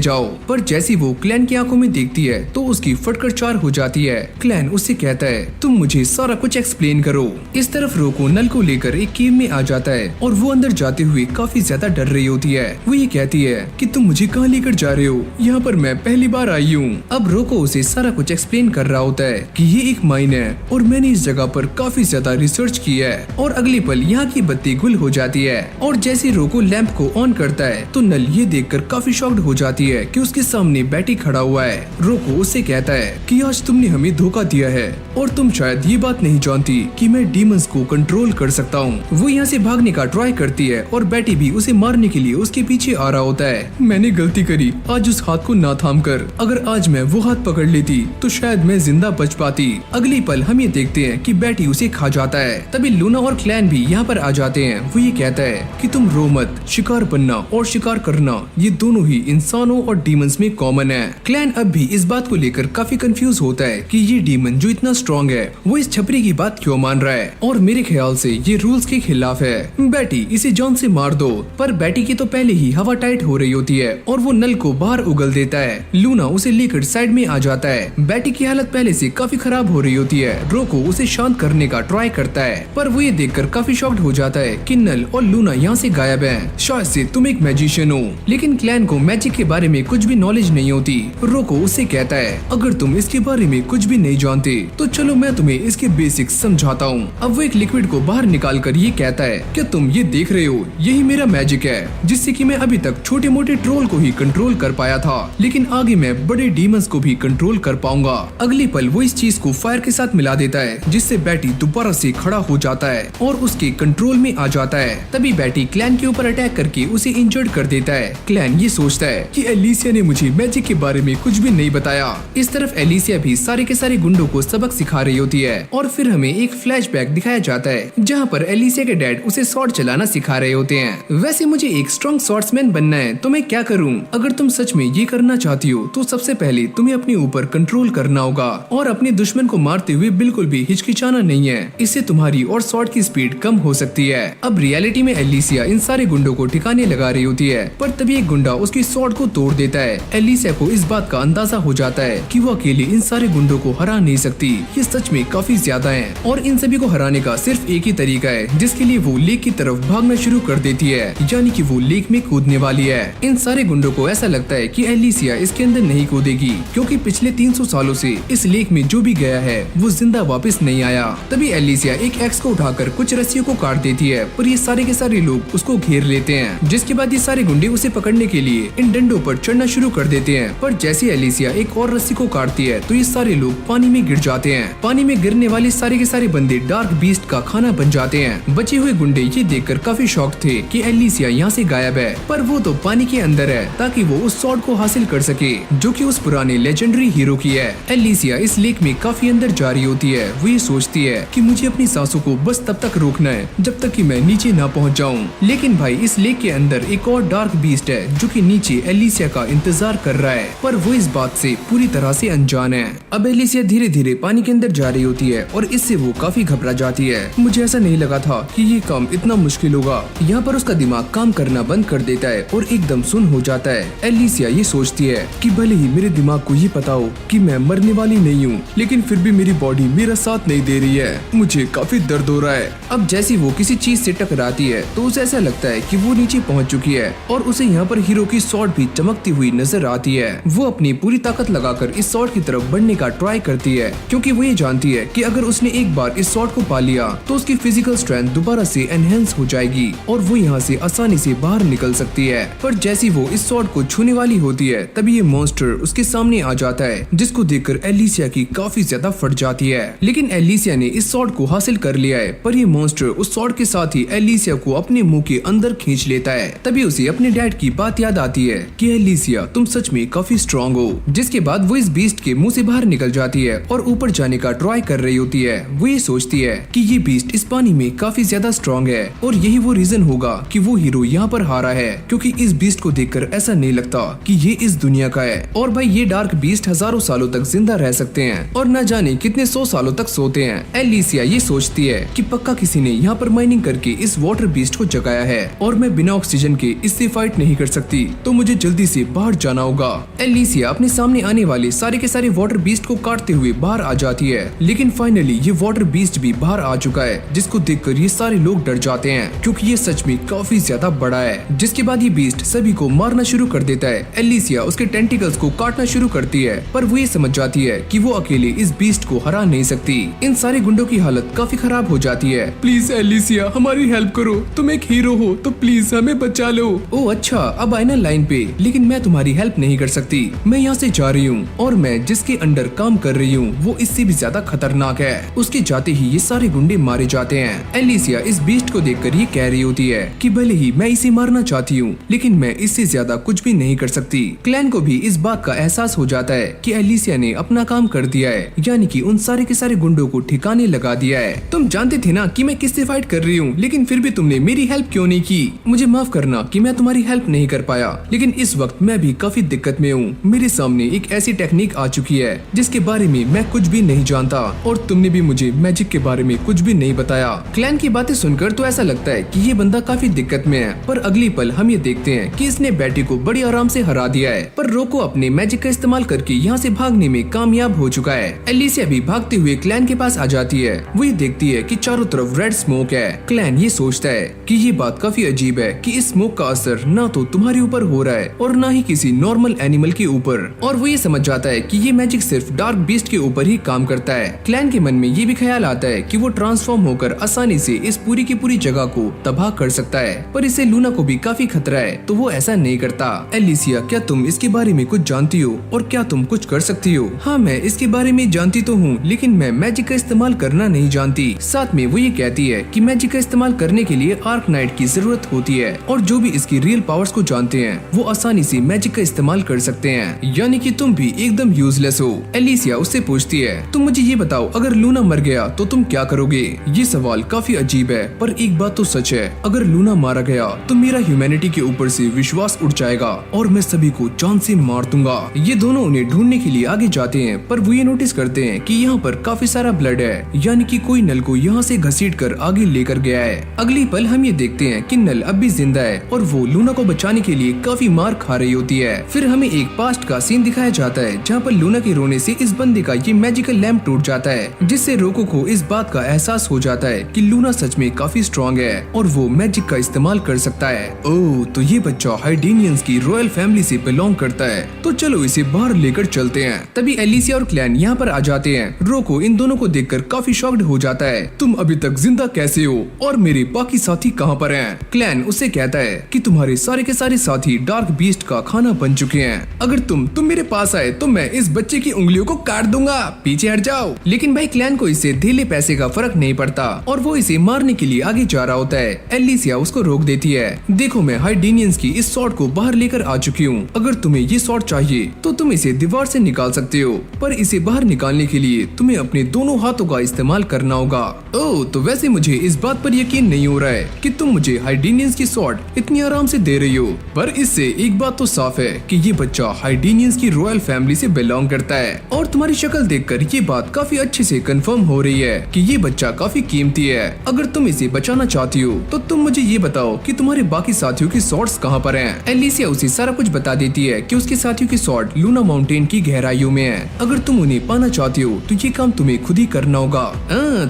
जाओ। पर जैसी वो क्लैन की आंखों में देखती है तो उसकी फटकर चार हो जाती है। क्लैन उससे कहता है तुम मुझे सारा कुछ एक्सप्लेन करो। इस तरफ रोको नल को लेकर एक केव में आ जाता है और वो अंदर जाते हुए काफी ज्यादा डर रही होती है। वो ये कहती है कि तुम मुझे कहाँ लेकर जा रहे हो, यहाँ पर मैं पहली बार आई हूँ। अब रोको उसे सारा कुछ एक्सप्लेन कर रहा होता है कि ये एक माइन है और मैंने इस जगह पर काफी ज्यादा रिसर्च की है। और अगले पल यहाँ की बत्ती गुल हो जाती है और जैसे रोको लैंप को ऑन करता है तो नल ये देखकर काफी शॉक्ड हो जाती है कि उसके सामने बैटी खड़ा हुआ है। रोको उससे कहता है कि आज तुमने हमें धोखा दिया है और तुम शायद ये बात नहीं जानती कि मैं डीमंस को कंट्रोल कर सकता हूँ। वो यहाँ से भागने का ट्राई करती है और बैटी भी उसे मारने के लिए उसके पीछे आ रहा होता है। मैंने गलती करी आज उस हाथ को ना थाम कर, अगर आज मैं वो हाथ पकड़ लेती तो शायद मैं जिंदा बच पाती। अगली पल हम ये देखते हैं कि बैटी उसे खा जाता है। तभी लूना और क्लैन भी यहाँ पर आ जाते हैं। वो ये कहता है कि तुम रो मत, शिकार बनना और शिकार करना ये दोनों ही इंसानों और डीमंस में कॉमन है। क्लैन अब भी इस बात को लेकर काफी कंफ्यूज होता है कि ये डीमन जो इतना स्ट्रॉन्ग है वो इस छपरी की बात क्यों मान रहा है और मेरे ख्याल से ये रूल्स के खिलाफ है। बैटी इसे जान से मार दो। पर बैटी की तो पहले ही हवा टाइट हो रही होती है और वो नल को बाहर उगल देता है। लूना उसे लेकर साइड में आ जाता है। बैटी की हालत पहले से काफी खराब हो रही होती है। रोको उसे शांत करने का ट्राई करता है पर वो ये देखकर काफी शॉक्ड हो जाता है कि नल और लूना यहाँ से गायब हैं। शायद से तुम एक मैजिशियन हो। लेकिन क्लैन को मैजिक के बारे में कुछ भी नॉलेज नहीं होती। रोको उससे कहता है अगर तुम इसके बारे में कुछ भी नहीं जानते तो चलो मैं तुम्हें इसके बेसिक्स समझाता हूँ। अब वो एक लिक्विड को बाहर निकाल कर ये कहता है क्या तुम ये देख रहे हो, यही मेरा मैजिक है जिससे कि मैं अभी तक छोटे मोटे ट्रोल को ही कंट्रोल कर पाया था, लेकिन आगे मैं बड़े डीमंस को भी कंट्रोल कर पाऊंगा। अगली पल वो इस चीज को फायर के साथ मिला देता है जिससे बैटी दोबारा से खड़ा हो जाता है और उसके कंट्रोल में आ जाता है। तभी बैटी क्लैन के ऊपर अटैक करके उसे इंजर्ड कर देता है। क्लैन ये सोचता है कि एलिसिया ने मुझे मैजिक के बारे में कुछ भी नहीं बताया। इस तरफ एलिसिया भी सारे के सारे गुंडों को सबक सिखा रही होती है और फिर हमें एक फ्लैशबैक दिखाया जाता है जहाँ पर एलिसिया के डैड उसे स्वॉर्ड चलाना सिखा रहे होते हैं। वैसे मुझे एक स्ट्रॉन्ग स्वॉर्ड्समैन बनना है तो मैं क्या करूँ? अगर तुम सच में ये करना चाहती हो तो सबसे पहले तुम्हें अपने ऊपर कंट्रोल करना होगा और अपने दुश्मन को मारते हुए बिल्कुल भी हिचकिचाना नहीं है। इससे तुम्हारी और स्वॉर्ड की स्पीड कम हो सकती है। अब रियलिटी में एलिसिया इन सारे गुंडों को ठिकाने लगा रही होती है पर तभी एक गुंडा उसकी स्वॉर्ड को तोड़ देता है। एलिसिया को इस बात का अंदाजा हो जाता है कि वो अकेले इन सारे गुंडों को हरा नहीं सकती। ये सच में काफी ज्यादा हैं और इन सभी को हराने का सिर्फ एक ही तरीका है जिसके लिए वो लेक की तरफ भागना शुरू कर देती है, यानी कि वो लेक में कूदने वाली है। इन सारे गुंडों को ऐसा लगता है कि एलिसिया इसके अंदर नहीं कूदेगी क्योंकि पिछले 300 सालों से इस लेक में जो भी गया है वो जिंदा वापस नहीं आया। तभी एलिसिया एक एक्स को उठाकर कुछ रस्सियों को काट देती है पर ये सारे के सारे लोग उसको घेर लेते हैं, जिसके बाद ये सारे गुंडे उसे पकड़ने के लिए इन डंडों पर चढ़ना शुरू कर देते हैं। पर जैसे एलिसिया एक और रस्सी को काटती है तो ये सारे लोग पानी में गिर जाते हैं। पानी में गिरने वाले सारे के सारे बंदे डार्क बीस्ट का खाना बन जाते हैं। बचे हुए गुंडे ये देखकर काफी शॉक थे कि एलिसिया यहाँ से गायब है, पर वो तो पानी के अंदर है ताकि वो उस स्वॉर्ड को हासिल कर सके जो कि उस पुराने लेजेंडरी हीरो की है। एलिसिया इस लेक में काफी अंदर जा रही होती है। वो ये सोचती है कि मुझे अपनी सांसों को बस तब तक रोकना है जब तक कि मैं नीचे ना पहुंच जाऊं। लेकिन भाई इस लेक के अंदर एक और डार्क बीस्ट है जो कि नीचे एलिसिया का इंतजार कर रहा है, पर वो इस बात से पूरी तरह से अनजान है। अब एलिसिया धीरे धीरे पानी के अंदर जा रही होती है और इससे वो काफी घबरा जाती है। मुझे ऐसा नहीं लगा था कि ये काम इतना मुश्किल होगा। यहाँ पर उसका दिमाग काम करना बंद कर देता है और एकदम सुन्न हो जाता है। एलिसिया ये सोचती है कि भले ही मेरे दिमाग को ये पता हो कि मैं मरने वाली नहीं हूँ, लेकिन फिर भी मेरी बॉडी मेरा साथ नहीं दे रही है। मुझे काफी दर्द हो रहा है। अब जैसी वो किसी चीज से टकराती है तो उसे ऐसा लगता है कि वो नीचे पहुंच चुकी है और उसे यहाँ पर हीरो की स्वॉर्ड भी चमकती हुई नजर आती है। वो अपनी पूरी ताकत लगाकर इस स्वॉर्ड की तरफ बढ़ने का ट्राई करती है क्योंकि वो ये जानती है कि अगर उसने एक बार इस स्वॉर्ड को पा लिया तो उसकी फिजिकल स्ट्रेंथ दोबारा से एनहेंस हो जाएगी और वो यहाँ से आसानी से बाहर निकल सकती है। पर जैसी वो इस स्वॉर्ड को छूने वाली होती है तभी ये मॉन्स्टर उसके सामने आ जाता है, जिसको देखकर एलिसिया की काफी ज्यादा फट जाती है। लेकिन एलिसिया ने इस स्वॉर्ड को हासिल कर लिया है, पर ये मॉन्स्टर उस स्वॉर्ड के साथ ही एलिसिया को अपने मुंह के अंदर खींच लेता है। तभी उसे अपने डैड की बात याद आती है कि एलिसिया तुम सच में काफी स्ट्रॉन्ग हो। जिसके बाद वो इस बीस्ट के मुंह से बाहर निकल निकल जाती है और ऊपर जाने का ट्राई कर रही होती है। वो ये सोचती है कि ये बीस्ट इस पानी में काफी ज्यादा स्ट्रॉन्ग है और यही वो रीजन होगा कि वो हीरो यहाँ पर हारा है, क्योंकि इस बीस्ट को देखकर ऐसा नहीं लगता कि ये इस दुनिया का है। और भाई ये डार्क बीस्ट हजारों सालों तक जिंदा रह सकते हैं और न जाने कितने 100 सालों तक सोते हैं। एलिसिया ये सोचती है कि पक्का किसी ने यहाँ पर माइनिंग करके इस वाटर बीस्ट को जगाया है और मैं बिना ऑक्सीजन के इससे फाइट नहीं कर सकती, तो मुझे जल्दी से बाहर जाना होगा। एलिसिया अपने सामने आने वाले सारे के सारे वाटर बीस्ट को काटते हुए बाहर आ जाती है, लेकिन फाइनली ये वाटर बीस्ट भी बाहर आ चुका है, जिसको देखकर ये सारे लोग डर जाते हैं क्योंकि ये सच में काफी ज्यादा बड़ा है। जिसके बाद ये बीस्ट सभी को मारना शुरू कर देता है। एलिसिया उसके टेंटिकल्स को काटना शुरू करती है, पर वो ये समझ जाती है कि वो अकेले इस बीस्ट को हरा नहीं सकती। इन सारे गुंडों की हालत काफी खराब हो जाती है। प्लीज एलिसिया हमारी हेल्प करो, तुम एक हीरो हो तो प्लीज हमें बचा लो। ओ अच्छा, अब आए ना लाइन पे, लेकिन मैं तुम्हारी हेल्प नहीं कर सकती। मैं यहाँ से जा रही हूँ और मैं जिसके अंडर काम कर रही हूँ वो इससे भी ज्यादा खतरनाक है। उसके जाते ही ये सारे गुंडे मारे जाते हैं। एलिसिया इस बीस्ट को देखकर ये कह रही होती है कि भले ही मैं इसे मारना चाहती हूँ, लेकिन मैं इससे ज्यादा कुछ भी नहीं कर सकती। क्लैन को भी इस बात का एहसास हो जाता है कि एलिसिया ने अपना काम कर दिया है, यानी कि उन सारे के सारे गुंडों को ठिकाने लगा दिया है। तुम जानते थे ना कि मैं किससे फाइट कर रही हूँ, लेकिन फिर भी तुमने मेरी हेल्प क्यों नहीं की? मुझे माफ करना कि मैं तुम्हारी हेल्प नहीं कर पाया, लेकिन इस वक्त मैं भी काफी दिक्कत में हूँ। मेरे सामने एक ऐसी टेक्निक आ चुकी है जिसके बारे में मैं कुछ भी नहीं जानता और तुमने भी मुझे मैजिक के बारे में कुछ भी नहीं बताया। क्लैन की बातें सुनकर तो ऐसा लगता है कि ये बंदा काफी दिक्कत में है, पर अगली पल हम ये देखते हैं कि इसने बैटी को बड़ी आराम से हरा दिया है। पर रोको अपने मैजिक का इस्तेमाल करके यहाँ से भागने में कामयाब हो चुका है। एलिसिया भी भागते हुए क्लैन के पास आ जाती है। वो ये देखती है कि चारों तरफ रेड स्मोक है। क्लैन ये सोचता है कि ये बात काफी अजीब है कि इस स्मोक का असर ना तो तुम्हारे ऊपर हो रहा है और ना ही किसी नॉर्मल एनिमल के ऊपर, और वो ये समझ जाता है कि ये मैजिक सिर्फ डार्क बीस्ट के ऊपर ही काम करता है। क्लैन के मन में ये भी ख्याल आता है कि वो ट्रांसफॉर्म होकर आसानी से इस पूरी की पूरी जगह को तबाह कर सकता है, पर इसे लूना को भी काफी खतरा है, तो वो ऐसा नहीं करता। एलिसिया, क्या तुम इसके बारे में कुछ जानती हो और क्या तुम कुछ कर सकती हो? हाँ, मैं इसके बारे में जानती तो हूँ, लेकिन मैं मैजिक का इस्तेमाल करना नहीं जानती। साथ में वो ये कहती है कि मैजिक का इस्तेमाल करने के लिए आर्क नाइट की जरूरत होती है और जो भी इसकी रियल पावर्स को जानते हैं वो आसानी से मैजिक का इस्तेमाल कर सकते हैं, यानी कि तुम भी एकदम यूजलेस हो। एलिसिया उससे पूछती है, तुम मुझे ये बताओ, अगर लूना मर गया तो तुम क्या करोगे? ये सवाल काफी अजीब है, पर एक बात तो सच है, अगर लूना मारा गया तो मेरा ह्यूमैनिटी के ऊपर से विश्वास उठ जाएगा और मैं सभी को जान से मार दूंगा। ये दोनों उन्हें ढूंढने के लिए आगे जाते हैं, पर वो ये नोटिस करते हैं कि यहाँ पर काफी सारा ब्लड है, यानी कि कोई नल को यहाँ से घसीट कर आगे लेकर गया है। अगली पल हम ये देखते हैं कि नल अब भी जिंदा है और वो लूना को बचाने के लिए काफी मार खा रही होती है। फिर हमें एक पास्ट का सीन दिखाया जाता है जहाँ पर लूना के रोने से इस बंदे का ये मैजिकल लैंप टूट जाता है, जिससे रोको को इस बात का एहसास हो जाता है कि लूना सच में काफी स्ट्रॉन्ग है और वो मैजिक का इस्तेमाल कर सकता है। ओह, तो ये बच्चा हाइडेनियंस की रॉयल फैमिली से बिलोंग करता है, तो चलो इसे बाहर लेकर चलते हैं। तभी एलिसिया और क्लैन यहाँ पर आ जाते हैं। रोको इन दोनों को देखकर काफी शॉक्ड हो जाता है। तुम अभी तक जिंदा कैसे हो और मेरे बाकी साथी कहाँ पर हैं? क्लैन उससे कहता है कि तुम्हारे सारे के सारे साथी डार्क बीस्ट का खाना बन चुके हैं। अगर तुम मेरे पास आए तो मैं इस बच्चे की उंगलियों को काट दूंगा, पीछे हट जाओ। लेकिन भाई क्लैन को इससे ढीले पैसे का फर्क नहीं पड़ता और वो इसे मारने के लिए आगे जा रहा होता है। एलिसिया उसको रोक देती है। देखो, मैं हाइडेनियंस की इस सॉर्ड को बाहर लेकर आ चुकी हूँ। अगर तुम्हें ये सॉर्ड चाहिए तो तुम इसे दीवार से निकाल सकते हो, पर इसे बाहर निकालने के लिए तुम्हें अपने दोनों हाथों का इस्तेमाल करना होगा। ओह, तो वैसे मुझे इस बात पर यकीन नहीं हो रहा है कि तुम मुझे हाइडेनियंस की सॉर्ड इतनी आराम से दे रही हो, पर इससे एक बात तो साफ है कि ये बच्चा हाइडेनियंस की रॉयल फैमिली से बिलोंग करता है और तुम्हारी शक्ल देखकर ये बात काफी अच्छे से कंफर्म हो रही है कि ये बच्चा काफी कीमती है। अगर तुम इसे बचाना चाहती हो तो तुम मुझे ये बताओ कि तुम्हारे बाकी साथियों की सॉर्ड्स कहाँ पर हैं? एलिसिया उसे सारा कुछ बता देती है कि उसके साथियों की सॉर्ड लूना माउंटेन की गहराइयों में है। अगर तुम उन्हें पाना चाहती हो तो ये काम तुम्हें खुद ही करना होगा।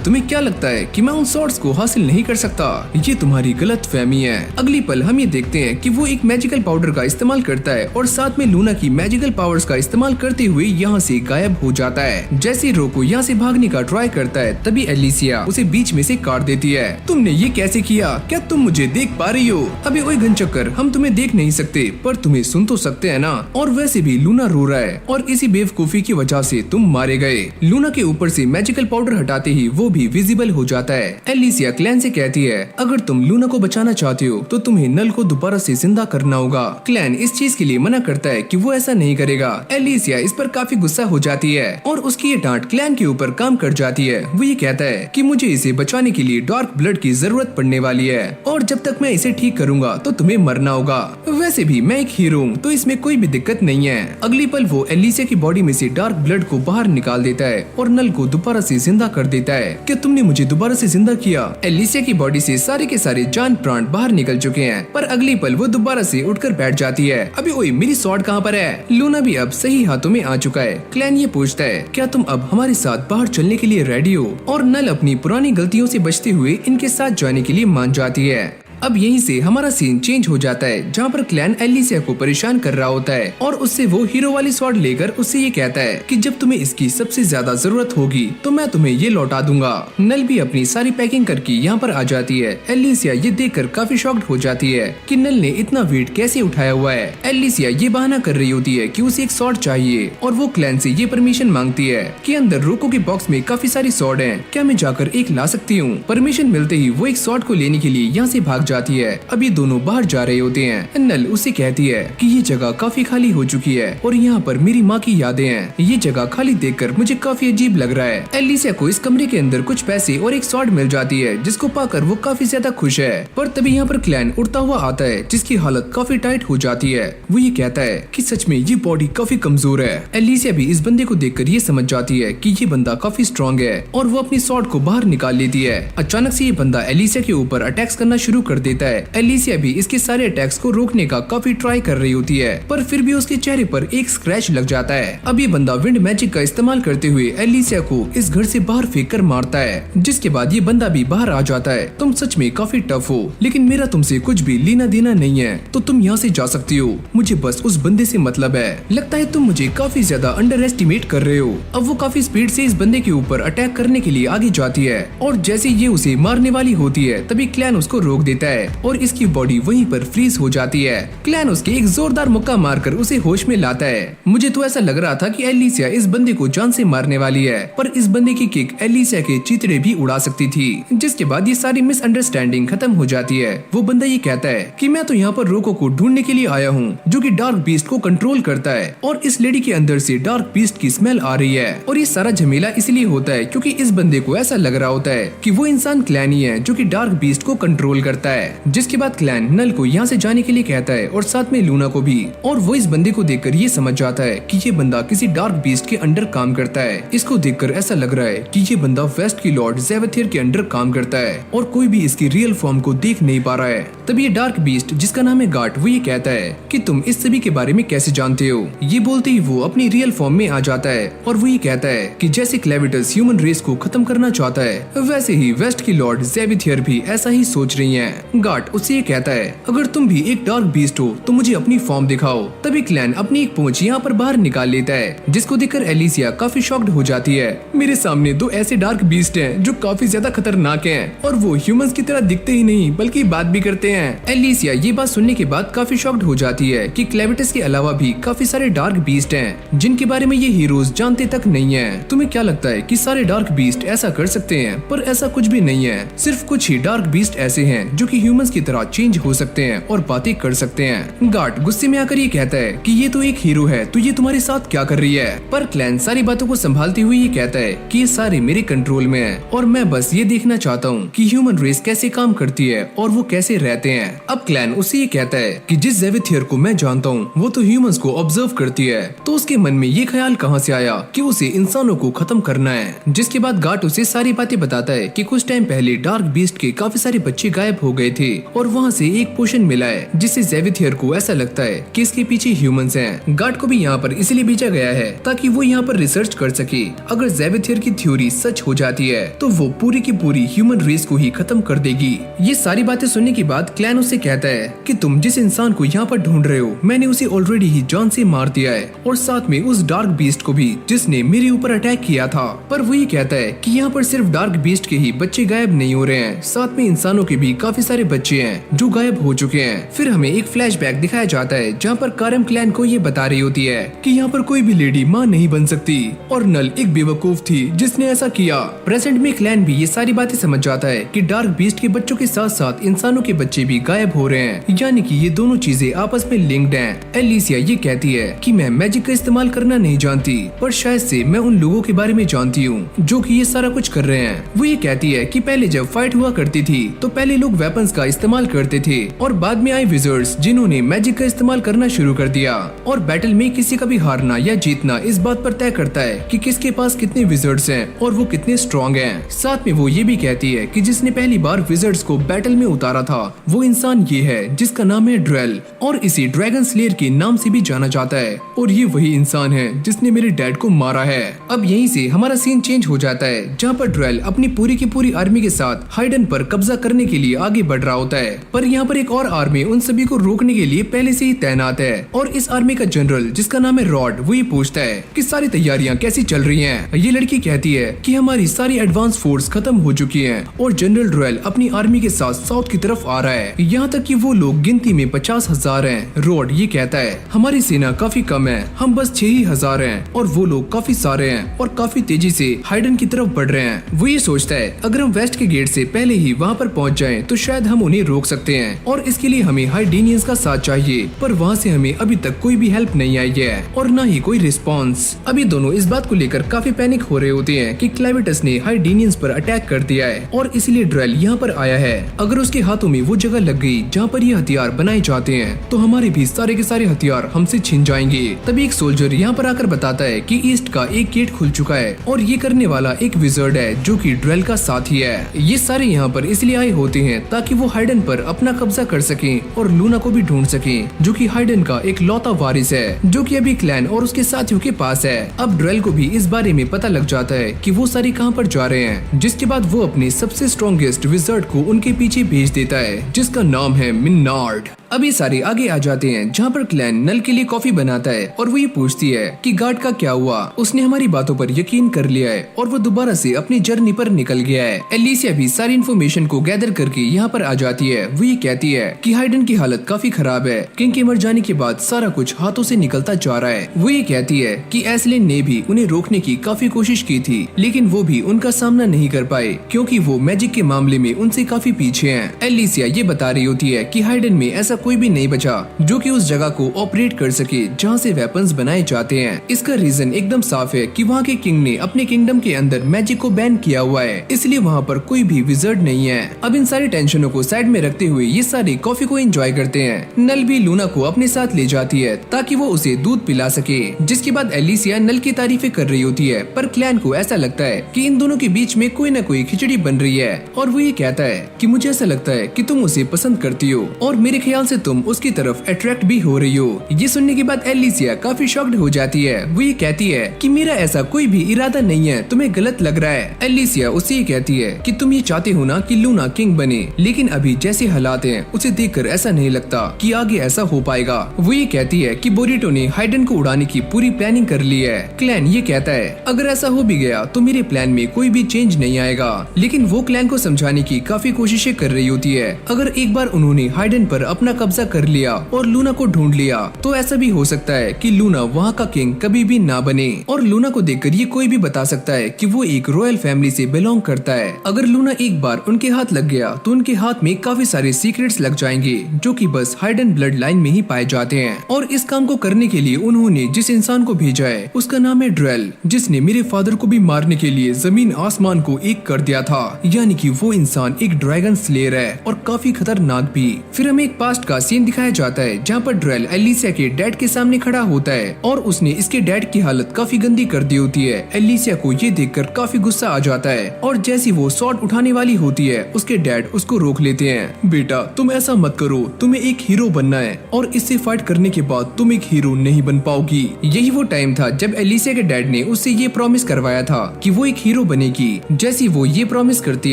तुम्हें क्या लगता है कि मैं उन सॉर्ड्स को हासिल नहीं कर सकता? ये तुम्हारी गलत फहमी है। अगली पल हम ये देखते हैं कि वो एक मैजिकल पाउडर का इस्तेमाल करता है और साथ में लूना की मैजिकल पावर्स का इस्तेमाल करते हुए यहाँ से गायब हो जाता है। जैसे रोको यहाँ से भागने का ट्राई करता है, तभी एलिसिया उसे बीच में से काट देती है। तुमने ये कैसे किया? क्या तुम मुझे देख पा रही हो? अबे ओए घनचक्कर, हम तुम्हें देख नहीं सकते पर तुम्हें सुन तो सकते हैं ना। और वैसे भी लूना रो रहा है और इसी बेवकूफी की वजह से तुम मारे गए। लूना के ऊपर से मैजिकल पाउडर हटाते ही वो भी विजिबल हो जाता है। एलिसिया क्लैन से कहती है, अगर तुम लूना को बचाना चाहती हो तो तुम्हें नल को दोबारा से जिंदा करना होगा। क्लैन इस चीज के लिए मना करता है कि वो ऐसा नहीं करेगा। एलिसिया इस पर काफी गुस्सा हो जाती है और उसकी ये डांट क्लैन के ऊपर काम कर जाती है। वो ये कहता है कि मुझे इसे बचाने के लिए डार्क ब्लड की जरूरत पड़ने वाली है और जब तक मैं इसे ठीक करूंगा तो तुम्हें मरना होगा। वैसे भी मैं एक हीरो हूँ तो इसमें कोई भी दिक्कत नहीं है। अगली पल वो एलिसिया की बॉडी में से डार्क ब्लड को बाहर निकाल देता है और नल को दोबारा से जिंदा कर देता है। क्या तुमने मुझे दोबारा से जिंदा किया? एलिसिया की बॉडी से सारे के सारे जान प्राण बाहर निकल चुके हैं, पर अगली पल वो दोबारा से उठकर बैठ जाती है। अभी ओए मेरी स्वॉर्ड कहाँ पर है? लूना भी अब सही हाथों में आ चुका है। क्लैन ये पूछता है क्या तुम अब हमारे साथ बाहर चलने के लिए रेडी हो? और नल अपनी पुरानी गलतियों से बचते हुए इनके साथ जाने के लिए मान जाती है। अब यहीं से हमारा सीन चेंज हो जाता है जहाँ पर क्लैन एलिसिया को परेशान कर रहा होता है और उससे वो हीरो वाली स्वॉर्ड लेकर उससे ये कहता है कि जब तुम्हें इसकी सबसे ज्यादा जरूरत होगी तो मैं तुम्हें ये लौटा दूंगा। नल भी अपनी सारी पैकिंग करके यहाँ पर आ जाती है। एलिसिया ये देखकर काफी शॉक्ड हो जाती है कि नल ने इतना वेट कैसे उठाया हुआ है। एलिसिया ये बहाना कर रही होती है कि उसे एक स्वॉर्ड चाहिए और वो क्लैन से ये परमिशन मांगती है कि अंदर रोको के बॉक्स में काफी सारी स्वॉर्ड है, क्या मैं जाकर एक ला सकती हूँ? परमिशन मिलते ही वो एक स्वॉर्ड को लेने के लिए यहाँ से भाग जाती है। अब ये दोनों बाहर जा रहे होते हैं। नल उसे कहती है कि ये जगह काफी खाली हो चुकी है और यहाँ पर मेरी माँ की यादें हैं। ये जगह खाली देखकर मुझे काफी अजीब लग रहा है। एलिसिया को इस कमरे के अंदर कुछ पैसे और एक स्वॉर्ड मिल जाती है जिसको पाकर वो काफी ज्यादा खुश है। पर तभी यहाँ पर क्लैन उड़ता हुआ आता है जिसकी हालत काफी टाइट हो जाती है। वो ये कहता है कि सच में ये बॉडी काफी कमजोर है। एलिसिया भी इस बंदे को देखकर ये समझ जाती है कि ये बंदा काफी स्ट्रॉन्ग है और वो अपनी स्वॉर्ड को बाहर निकाल लेती है। अचानक से ये बंदा एलिसिया के ऊपर अटैक्स करना शुरू कर देता है। एलिसिया भी इसके सारे अटैक्स को रोकने का काफी ट्राई कर रही होती है, पर फिर भी उसके चेहरे पर एक स्क्रैच लग जाता है। अब ये बंदा विंड मैजिक का इस्तेमाल करते हुए एलिसिया को इस घर से बाहर फेंक कर मारता है, जिसके बाद ये बंदा भी बाहर आ जाता है। तुम सच में काफी टफ हो, लेकिन मेरा तुमसे कुछ भी लेना देना नहीं है, तो तुम यहाँ से जा सकती हो। मुझे बस उस बंदे से मतलब है। लगता है तुम मुझे काफी ज्यादा अंडर एस्टिमेट कर रहे हो। अब वो काफी स्पीड से इस बंदे के ऊपर अटैक करने के लिए आगे जाती है और जैसे ये उसे मारने वाली होती है तभी क्लैन उसको रोक देता है और इसकी बॉडी वहीं पर फ्रीज हो जाती है। क्लैन उसके एक जोरदार मुक्का मारकर उसे होश में लाता है। मुझे तो ऐसा लग रहा था कि एलिसिया इस बंदे को जान से मारने वाली है, पर इस बंदे की किक एलिसिया के चितड़े भी उड़ा सकती थी, जिसके बाद ये सारी मिसअंडरस्टैंडिंग खत्म हो जाती है। वो बंदा ये कहता है कि मैं तो यहाँ पर रोको को ढूंढने के लिए आया हूँ जो कि डार्क बीस्ट को कंट्रोल करता है और इस लेडी के अंदर से डार्क बीस्ट की स्मेल आ रही है और ये सारा झमेला इसलिए होता है क्योंकि इस बंदे को ऐसा लग रहा होता है कि वो इंसान क्लैन ही है जो कि डार्क बीस्ट को कंट्रोल करता है। जिसके बाद क्लैन नल को यहाँ से जाने के लिए कहता है और साथ में लूना को भी, और वो इस बंदे को देखकर ये समझ जाता है कि ये बंदा किसी डार्क बीस्ट के अंडर काम करता है। इसको देखकर ऐसा लग रहा है कि ये बंदा वेस्ट की लॉर्ड ज़ेविथियर के अंडर काम करता है और कोई भी इसकी रियल फॉर्म को देख नहीं पा रहा है। तभी ये डार्क बीस्ट जिसका नाम है गाट वो ये कहता है कि तुम इस सभी के बारे में कैसे जानते हो। ये बोलते ही वो अपनी रियल फॉर्म में आ जाता है और वो ये कहता है कि जैसे क्लेविटस ह्यूमन रेस को खत्म करना चाहता है वैसे ही वेस्ट की लॉर्ड ज़ेविथियर भी ऐसा ही सोच रही है। गाट उससे ये कहता है अगर तुम भी एक डार्क बीस्ट हो तो मुझे अपनी फॉर्म दिखाओ। तभी क्लैन अपनी एक पूंछ यहाँ पर बाहर निकाल लेता है जिसको देखकर एलिसिया काफी शॉक्ड हो जाती है। मेरे सामने दो ऐसे डार्क बीस्ट हैं जो काफी ज्यादा खतरनाक हैं और वो ह्यूमंस की तरह दिखते ही नहीं बल्कि बात भी करते हैं। एलिसिया ये बात सुनने के बाद काफी शॉक्ड हो जाती है कि क्लेविटस के अलावा भी काफी सारे डार्क बीस्ट हैं जिनके बारे में ये हीरोज जानते तक नहीं है। तुम्हें क्या लगता है कि सारे डार्क बीस्ट ऐसा कर सकते हैं? पर ऐसा कुछ भी नहीं है। सिर्फ कुछ ही डार्क बीस्ट ऐसे हैं जो कि ह्यूमंस की तरह चेंज हो सकते हैं और बातें कर सकते हैं। गार्ड गुस्से में आकर ये कहता है कि ये तो एक हीरो है तो ये तुम्हारे साथ क्या कर रही है? पर क्लैन सारी बातों को संभालते हुए ये कहता है कि ये सारे मेरे कंट्रोल में है और मैं बस ये देखना चाहता हूँ कि ह्यूमन रेस कैसे काम करती है और वो कैसे रहते हैं। अब क्लैन उससे ये कहता है कि जिस ज़ेविथियर को मैं जानता हूँ वो तो ह्यूमंस को ऑब्जर्व करती है, तो उसके मन में ये ख्याल कहाँ से आया कि उसे इंसानों को खत्म करना है। जिसके बाद गार्ड उसे सारी बातें बताता है कि कुछ टाइम पहले डार्क बीस्ट के काफी सारे बच्चे गायब हो गए थे और वहाँ से एक पोशन मिला है जिससे ज़ेविथियर को ऐसा लगता है कि इसके पीछे ह्यूमंस हैं। गार्ड को भी यहाँ पर इसलिए भेजा गया है ताकि वो यहाँ पर रिसर्च कर सके। अगर ज़ेविथियर की थ्योरी सच हो जाती है तो वो पूरी की पूरी ह्यूमन रेस को ही खत्म कर देगी। ये सारी बातें सुनने के बाद क्लैन उससे कहता है कि तुम जिस इंसान को यहाँ पर ढूंढ रहे हो मैंने उसे ऑलरेडी ही जान से मार दिया है और साथ में उस डार्क बीस्ट को भी जिसने मेरे ऊपर अटैक किया था। पर वो ये कहता है कि यहाँ पर सिर्फ डार्क बीस्ट के ही बच्चे गायब नहीं हो रहे हैं, साथ में इंसानों के भी काफी सारे बच्चे हैं जो गायब हो चुके हैं। फिर हमें एक फ्लैशबैक दिखाया जाता है जहाँ पर कारम क्लैन को ये बता रही होती है कि यहाँ पर कोई भी लेडी माँ नहीं बन सकती और नल एक बेवकूफ थी जिसने ऐसा किया। प्रेजेंट में क्लैन भी ये सारी बातें समझ जाता है कि डार्क बीस्ट के बच्चों के साथ साथ इंसानों के बच्चे बच्चे भी गायब हो रहे हैं, यानी कि ये दोनों चीजें आपस में लिंक्ड हैं। एलिसिया ये कहती है कि मैं मैजिक का इस्तेमाल करना नहीं जानती, पर शायद से मैं उन लोगों के बारे में जानती हूँ जो कि ये सारा कुछ कर रहे हैं। वो ये कहती है कि पहले जब फाइट हुआ करती थी तो पहले लोग वेपन्स का इस्तेमाल करते थे और बाद में आए विजर्ड्स जिन्होंने मैजिक का इस्तेमाल करना शुरू कर दिया। और बैटल में किसी का भी हारना या जीतना इस बात पर तय करता है कि किसके पास कितने विजर्ड्स हैं और वो कितने स्ट्रॉन्ग हैं। साथ में वो ये भी कहती है कि जिसने पहली बार विजर्ड्स को बैटल में उतारा था वो इंसान ये है जिसका नाम है ड्रेल, और इसी ड्रैगन स्लेयर के नाम से भी जाना जाता है। और ये वही इंसान है जिसने मेरे डैड को मारा है। अब यहीं से हमारा सीन चेंज हो जाता है, जहाँ पर ड्रेल अपनी पूरी की पूरी आर्मी के साथ हाइडन पर कब्जा करने के लिए आगे बढ़ रहा होता है। पर यहाँ पर एक और आर्मी उन सभी को रोकने के लिए पहले से ही तैनात है। और इस आर्मी का जनरल जिसका नाम है रॉड, वो ये पूछता है कि सारी तैयारियां कैसी चल रही हैं। ये लड़की कहती है कि हमारी सारी एडवांस फोर्स खत्म हो चुकी है और जनरल ड्रेल अपनी आर्मी के साथ साउथ की तरफ आ रहा है। यहाँ तक कि वो लोग गिनती में 50,000 हैं। रॉड ये कहता है हमारी सेना काफी कम है, हम बस 6,000 हैं और वो लोग काफी सारे हैं और काफी तेजी से हाइडन की तरफ बढ़ रहे हैं। वो ये सोचता है अगर हम वेस्ट के गेट से पहले ही वहाँ पर पहुँच जाएं तो शायद हम उन्हें रोक सकते हैं और इसके लिए हमें हाइडेनियंस का साथ चाहिए। पर वहाँ से हमें अभी तक कोई भी हेल्प नहीं आई है और न ही कोई रिस्पॉन्स। अभी दोनों इस बात को लेकर काफी पैनिक हो रहे होते हैं कि क्लेविटस ने हाइडेनियंस पर अटैक कर दिया है और इसलिए ड्रेल यहाँ पर आया है। अगर उसके हाथों में वो जगह लग गई जहाँ पर ये हथियार बनाए जाते हैं तो हमारे भी सारे के सारे हथियार हमसे छिन जाएंगे। तभी एक सोल्जर यहाँ पर आकर बताता है कि ईस्ट का एक गेट खुल चुका है और ये करने वाला एक विजर्ड है जो कि ड्रेल का साथी है। ये सारे यहाँ पर इसलिए आए होते हैं ताकि वो हाइडन पर अपना कब्जा कर सकें और लूना को भी ढूंढ सकें जो कि हाइडन का एक लौता वारिस है जो कि अभी क्लैन और उसके साथियों के पास है। अब ड्रेल को भी इस बारे में पता लग जाता है कि वो सारे कहाँ पर जा रहे हैं, जिसके बाद वो अपने सबसे स्ट्रॉन्गेस्ट विजर्ड को उनके पीछे भेज देता है जिसका नाम है मिन्नार्ड। अब ये सारे आगे आ जाते हैं जहाँ पर क्लैन नल के लिए कॉफी बनाता है और वो ये पूछती है कि गार्ड का क्या हुआ, उसने हमारी बातों पर यकीन कर लिया है और वो दोबारा से अपनी जर्नी पर निकल गया है। एलिसिया भी सारी इन्फॉर्मेशन को गैदर करके यहाँ पर आ जाती है। वो ये कहती है कि हाइडन की हालत काफी खराब है, किंग के मर जाने के बाद सारा कुछ हाथों से निकलता जा रहा है। वो ये कहती है कि एस्लिन ने भी उन्हें रोकने की काफी कोशिश की थी लेकिन वो भी उनका सामना नहीं कर पाए क्योंकि वो मैजिक के मामले में उनसे काफी पीछे हैं। एलिसिया ये बता रही होती है कि हाइडन में ऐसा कोई भी नहीं बचा जो कि उस जगह को ऑपरेट कर सके जहाँ से वेपन्स बनाए जाते हैं। इसका रीजन एकदम साफ है कि वहाँ के किंग ने अपने किंगडम के अंदर मैजिक को बैन किया हुआ है, इसलिए वहाँ पर कोई भी विजर्ड नहीं है। अब इन सारी टेंशनों को साइड में रखते हुए ये सारे कॉफी को एंजॉय करते हैं। नल भी लूना को अपने साथ ले जाती है ताकि वो उसे दूध पिला सके, जिसके बाद एलिसिया नल की तारीफें कर रही होती है। पर क्लैन को ऐसा लगता है कि इन दोनों के बीच में कोई न कोई खिचड़ी बन रही है और वो ये कहता है कि मुझे ऐसा लगता है कि तुम उसे पसंद करती हो और मेरे ख्याल से तुम उसकी तरफ अट्रैक्ट भी हो रही हो। ये सुनने के बाद एलिसिया काफी शॉक्ड हो जाती है। वो ये कहती है कि मेरा ऐसा कोई भी इरादा नहीं है, तुम्हें गलत लग रहा है। एलिसिया उससे ये कहती है कि तुम ये चाहते हो ना कि लूना किंग बने, लेकिन अभी जैसे हालात हैं उसे देखकर ऐसा नहीं लगता कि आगे ऐसा हो पाएगा। वो ये कहती है कि बोरिटो ने हाइडन को उड़ाने की पूरी प्लानिंग कर ली है। क्लैन ये कहता है अगर ऐसा हो भी गया तो मेरे प्लान में कोई भी चेंज नहीं आएगा, लेकिन वो क्लैन को समझाने की काफी कोशिशें कर रही होती है। अगर एक बार उन्होंने हाइडन पर अपना कब्जा कर लिया और लूना को ढूंढ लिया तो ऐसा भी हो सकता है कि लूना वहाँ का किंग कभी भी ना बने। और लूना को देखकर ये कोई भी बता सकता है कि वो एक रॉयल फैमिली से बिलोंग करता है। अगर लूना एक बार उनके हाथ लग गया तो उनके हाथ में काफी सारे सीक्रेट्स लग जाएंगे जो कि बस हाइडन ब्लड लाइन में ही पाए जाते हैं। और इस काम को करने के लिए उन्होंने जिस इंसान को भेजा है उसका नाम है ड्रेल, जिसने मेरे फादर को भी मारने के लिए जमीन आसमान को एक कर दिया था। यानी कि वो इंसान एक ड्रैगन स्लेयर है और काफी खतरनाक भी। फिर हमें एक पास्ट का सीन दिखाया जाता है जहाँ पर ड्रेल एलिसिया के डैड के सामने खड़ा होता है और उसने इसके डैड की हालत काफी गंदी कर दी होती है। एलिसिया को ये देखकर काफी गुस्सा आ जाता है और जैसी वो स्वॉर्ड उठाने वाली होती है उसके डैड उसको रोक लेते हैं। बेटा तुम ऐसा मत करो, तुम्हें एक हीरो बनना है और इससे फाइट करने के बाद तुम एक हीरो नहीं बन पाओगी। यही वो टाइम था जब एलिसिया के डैड ने उससे ये प्रॉमिस करवाया था कि वो एक हीरो बनेगी। जैसी वो ये प्रॉमिस करती